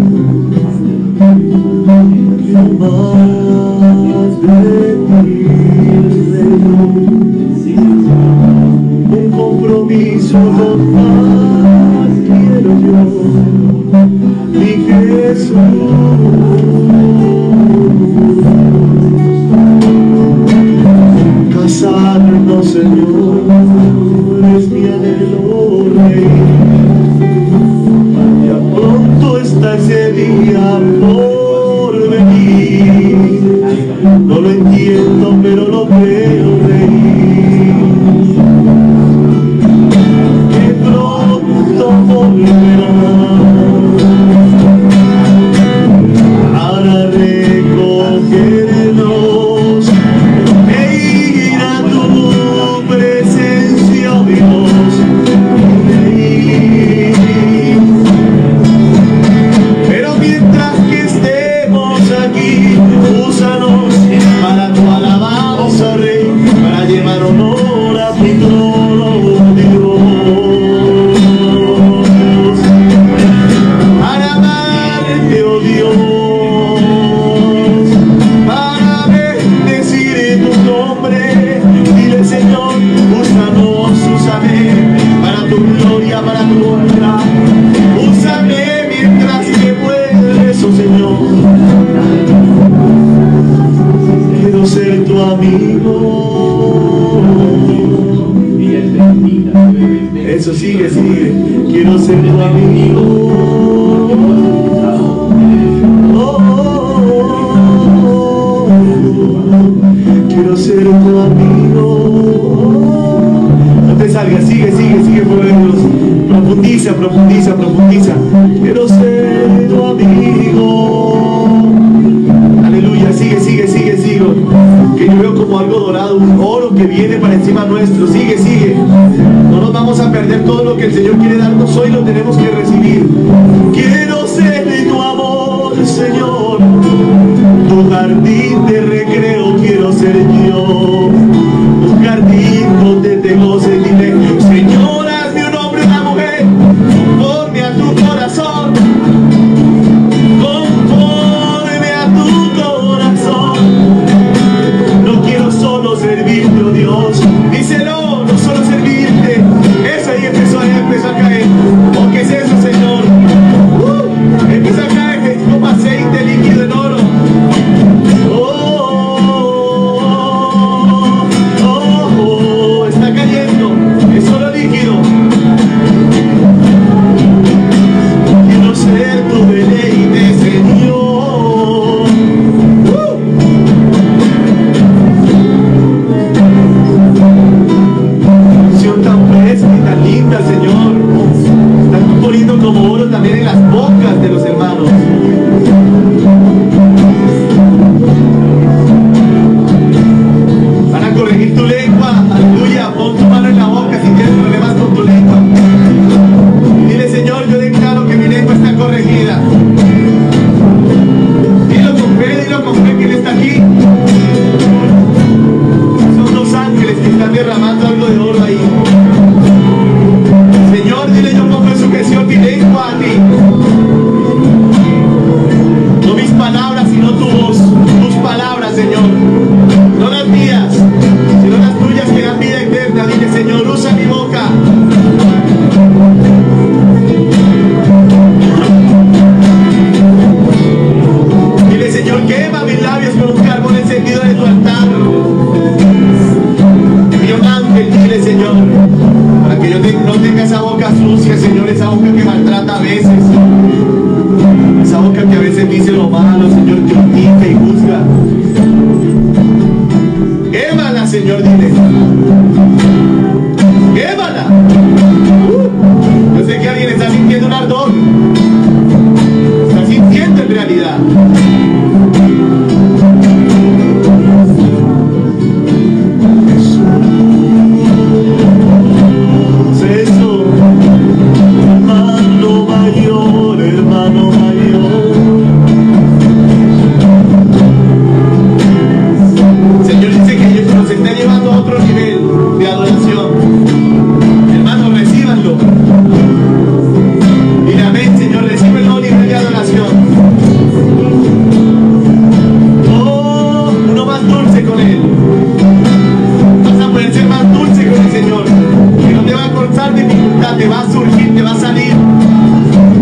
Un compromiso total quiero yo, mi Jesús. Casarnos, Señor, es mi anhelo, Rey. Ya pronto está ese día por venir. No lo entiendo, pero lo creo, Rey. Que pronto volverás para recogernos e ir a tu presencia, oh Dios. Pero mientras que estemos aquí, úsanos para tu alabanza, Rey, para llevar honor a tu trono, Dios, para amarte, oh Dios, para bendecir tu nombre. Dile, Señor, úsanos, úsame para tu gloria, para tu honra. Úsame mientras que puedes, oh Señor. Quiero ser tu amigo. Eso, sigue, sigue. Quiero ser tu amigo. Quiero ser tu amigo. No te salgas, sigue, sigue, sigue, pueblos. Profundiza, profundiza, profundiza. Quiero ser tu amigo. Aleluya, sigue, sigue, sigue, sigue. Que yo veo como algo dorado, un oro que viene para encima nuestro. Sigue, sigue. No nos vamos a perder todo lo que el Señor quiere darnos hoy, lo tenemos que recibir. Quiero ser de tu amor, Señor. Tu jardín de recreo quiero ser yo. Un jardín donde te goces. Dile, Señor, hazme un hombre, una mujer, conforme a tu corazón. Conforme a tu corazón. No quiero solo servirte, oh Dios. Díselo, no solo servirte. Eso ahí empezó a caer. ¿O qué es eso, Señor? Empezó a caer como aceite líquido en oro. Oh, Señor, dile. ¡Quémala! Yo sé que alguien está sintiendo un ardor. Está sintiendo en realidad. Eso, hermano mayor, hermano mayor. El Señor dice que Dios nos está llevando a otro nivel de adoración. Hermanos, recíbanlo. Y amén, Señor, recibe el nuevo nivel de adoración. Oh, uno más dulce con Él. Vas a poder ser más dulce con el Señor. Que no te va a cortar dificultad, te va a surgir, te va a salir,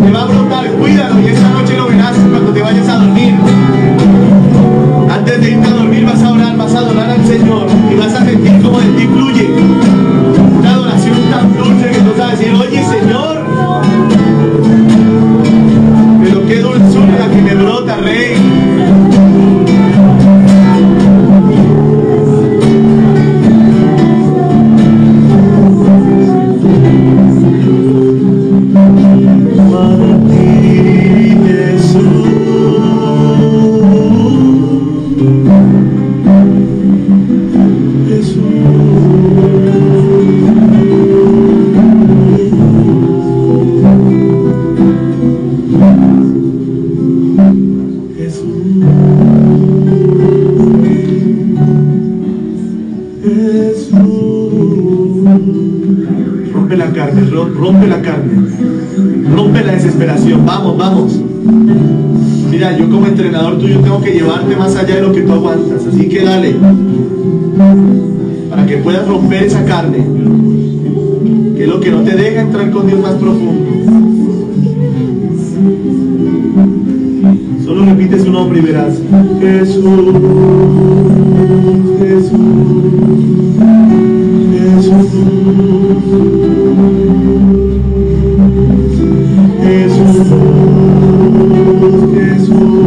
te va a brotar. Cuídalo y esta noche lo verás cuando te vayas a dormir. Antes de irte a dormir vas a orar, vas a adorar al Señor y vas a sentir como de ti fluye una adoración tan dulce que tú vas a decir, oye Señor, pero qué dulzura la que me brota, Rey. Para ti, Jesús. Rompe la carne, rompe la carne, rompe la desesperación. Vamos, vamos. Mira, yo como entrenador tuyo tengo que llevarte más allá de lo que tú aguantas, así que dale, para que puedas romper esa carne, que es lo que no te deja entrar con Dios más profundo. Solo repite su nombre y verás. Jesús, Jesús, Jesús, Jesús,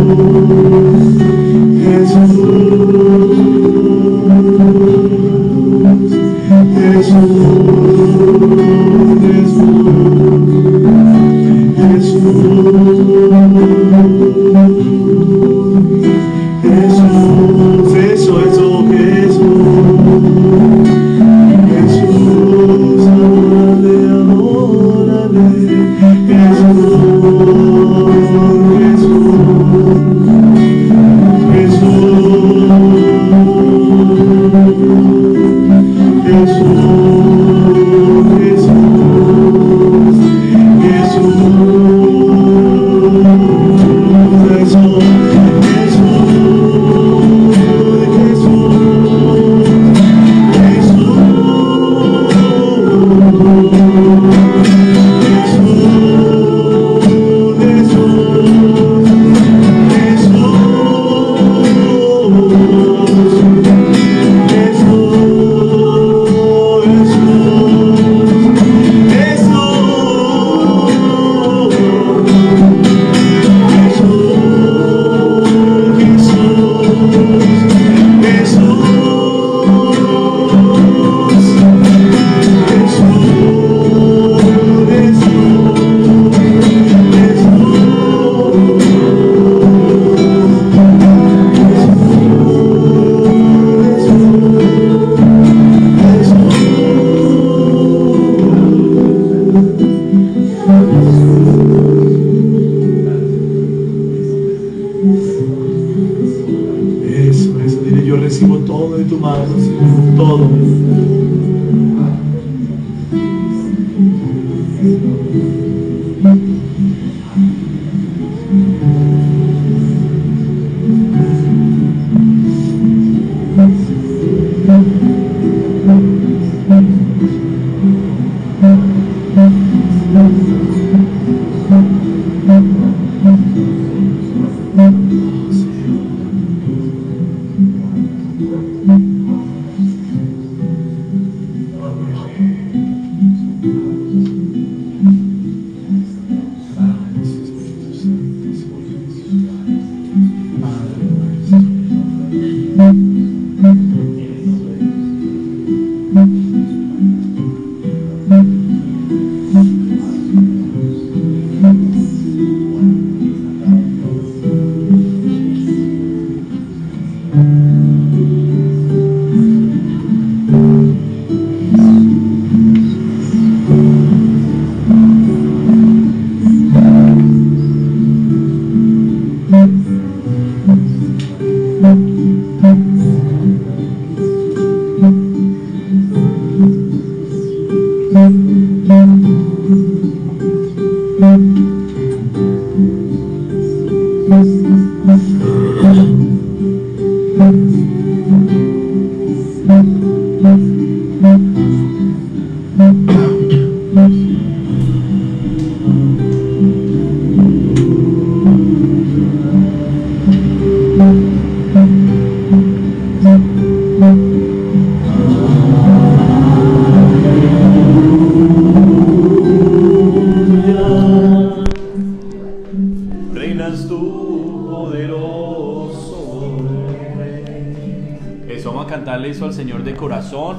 cantarle eso al Señor de corazón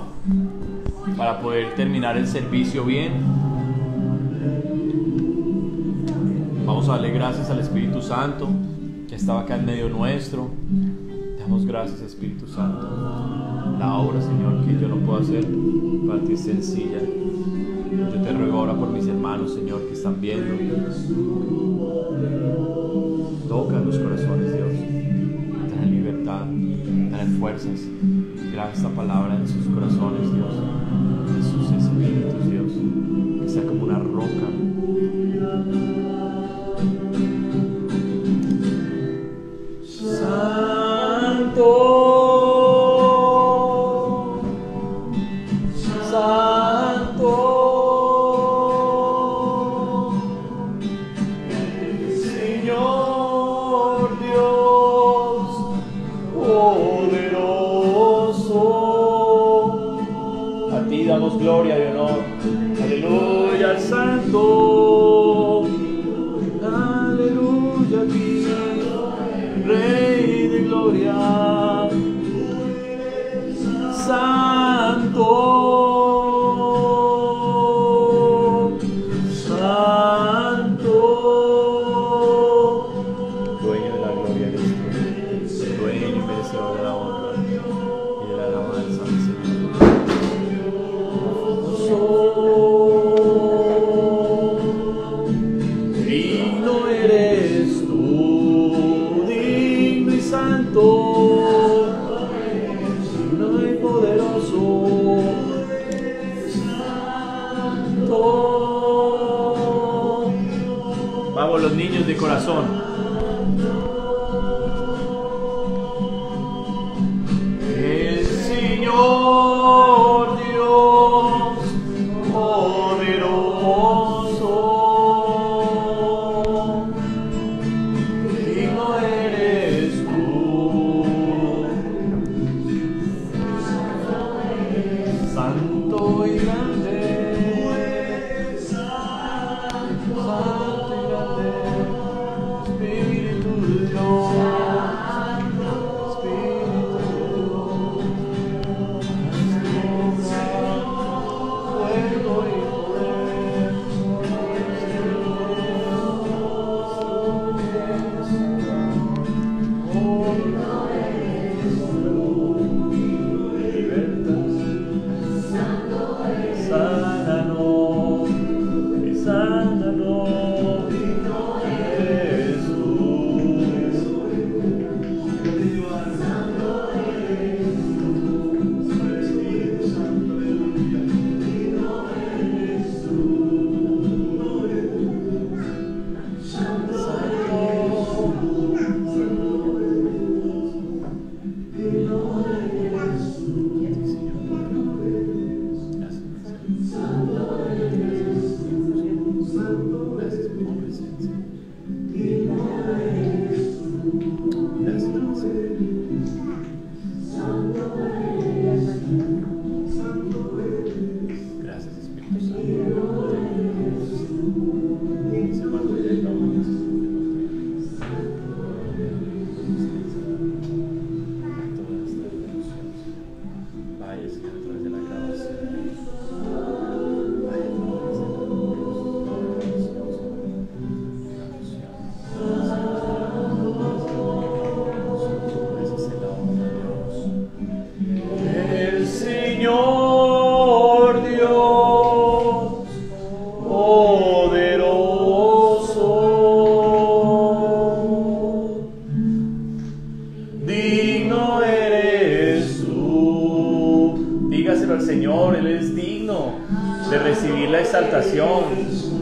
para poder terminar el servicio bien. Vamos a darle gracias al Espíritu Santo que estaba acá en medio nuestro. Damos gracias, Espíritu Santo. La obra, Señor, que yo no puedo hacer, para ti es sencilla. Yo te ruego ahora por mis hermanos, Señor, que están viendo. Toca los corazones, Dios. Trae libertad, trae fuerzas. Graba esta palabra en sus corazones, Dios. En sus espíritus, Dios. Que sea como una roca. Santo, Santo, Señor Dios poderoso. A ti damos gloria y honor. Aleluya al Santo. Aleluya a ti, Rey de gloria. Santo, Santo, dueño de la gloria eres tú, dueño y merecedor de la honra y de la alabanza del Señor. Digno eres tú, digno y santo, digno y poderoso. Vamos los niños de corazón. El Señor Dios poderoso, digno eres tú. Santo y grande.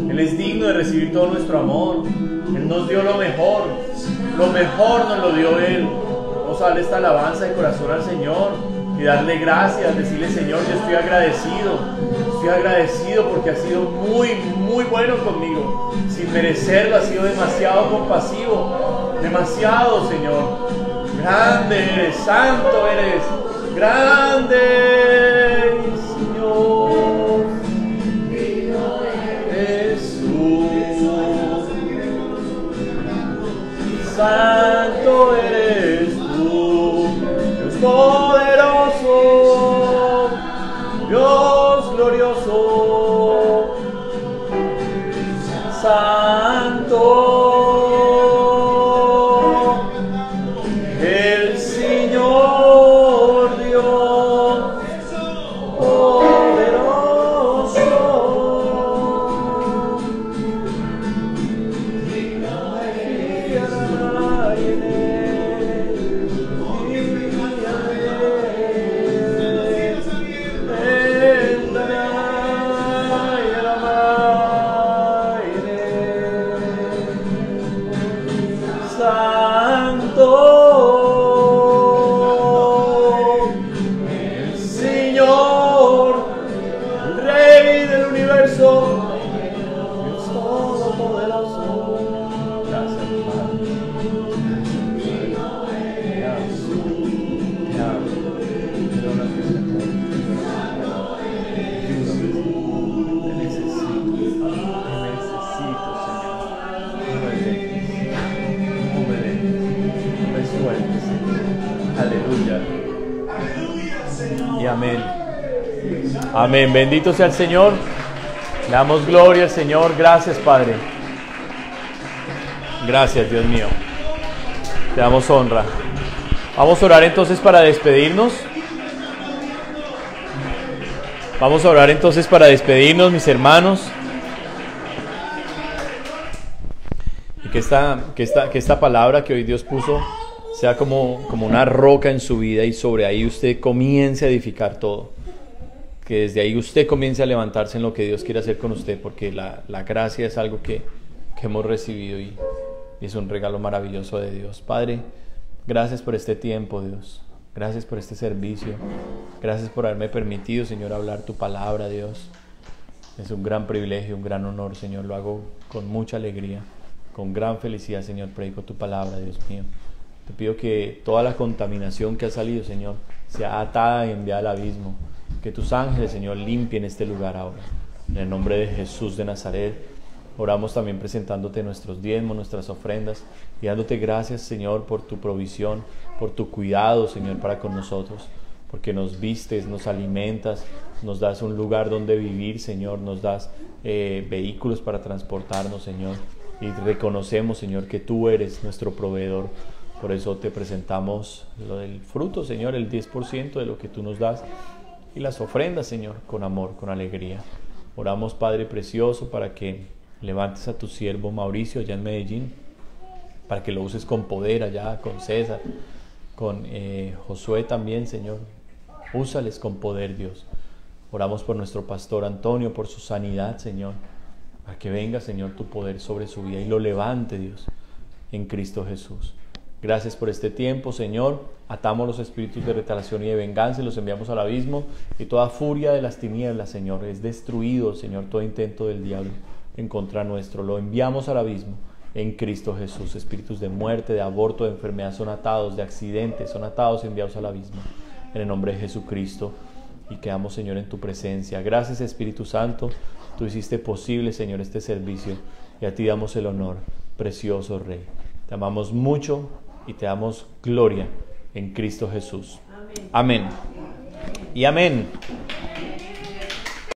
Él es digno de recibir todo nuestro amor. Él nos dio lo mejor nos lo dio Él. Vamos a darle esta alabanza de corazón al Señor y darle gracias, decirle: Señor, yo estoy agradecido porque has sido muy, muy bueno conmigo. Sin merecerlo, has sido demasiado compasivo, demasiado, Señor. Grande eres, santo eres, grande, Señor. Santo eres tú, Dios poderoso, Amén. Bendito sea el Señor. Le damos gloria al Señor. Gracias, Padre. Gracias, Dios mío. Te damos honra. Vamos a orar entonces para despedirnos. Vamos a orar entonces para despedirnos, mis hermanos. Y que esta palabra que hoy Dios puso sea como una roca en su vida, y sobre ahí usted comience a edificar todo. Que desde ahí usted comience a levantarse en lo que Dios quiere hacer con usted, porque la gracia es algo que hemos recibido y es un regalo maravilloso de Dios. Padre, gracias por este tiempo, Dios. Gracias por este servicio. Gracias por haberme permitido, Señor, hablar tu palabra, Dios. Es un gran privilegio, un gran honor, Señor. Lo hago con mucha alegría, con gran felicidad, Señor. Predico tu palabra, Dios mío. Te pido que toda la contaminación que ha salido, Señor, sea atada y enviada al abismo. Que tus ángeles, Señor, limpien este lugar ahora. En el nombre de Jesús de Nazaret, oramos también presentándote nuestros diezmos, nuestras ofrendas, y dándote gracias, Señor, por tu provisión, por tu cuidado, Señor, para con nosotros, porque nos vistes, nos alimentas, nos das un lugar donde vivir, Señor, nos das vehículos para transportarnos, Señor, y reconocemos, Señor, que tú eres nuestro proveedor. Por eso te presentamos lo del fruto, Señor, el 10% de lo que tú nos das, y las ofrendas, Señor, con amor, con alegría. Oramos, Padre precioso, para que levantes a tu siervo Mauricio allá en Medellín, para que lo uses con poder allá, con César, con Josué también, Señor. Úsales con poder, Dios. Oramos por nuestro pastor Antonio, por su sanidad, Señor, para que venga, Señor, tu poder sobre su vida y lo levante, Dios, en Cristo Jesús. Gracias por este tiempo, Señor. Atamos los espíritus de retaliación y de venganza y los enviamos al abismo. Y toda furia de las tinieblas, Señor, es destruido, Señor, todo intento del diablo en contra nuestro. Lo enviamos al abismo en Cristo Jesús. Espíritus de muerte, de aborto, de enfermedad son atados, de accidentes son atados y enviados al abismo. En el nombre de Jesucristo. Y quedamos, Señor, en tu presencia. Gracias, Espíritu Santo. Tú hiciste posible, Señor, este servicio. Y a ti damos el honor, precioso Rey. Te amamos mucho y te damos gloria en Cristo Jesús. Amén. Y amén.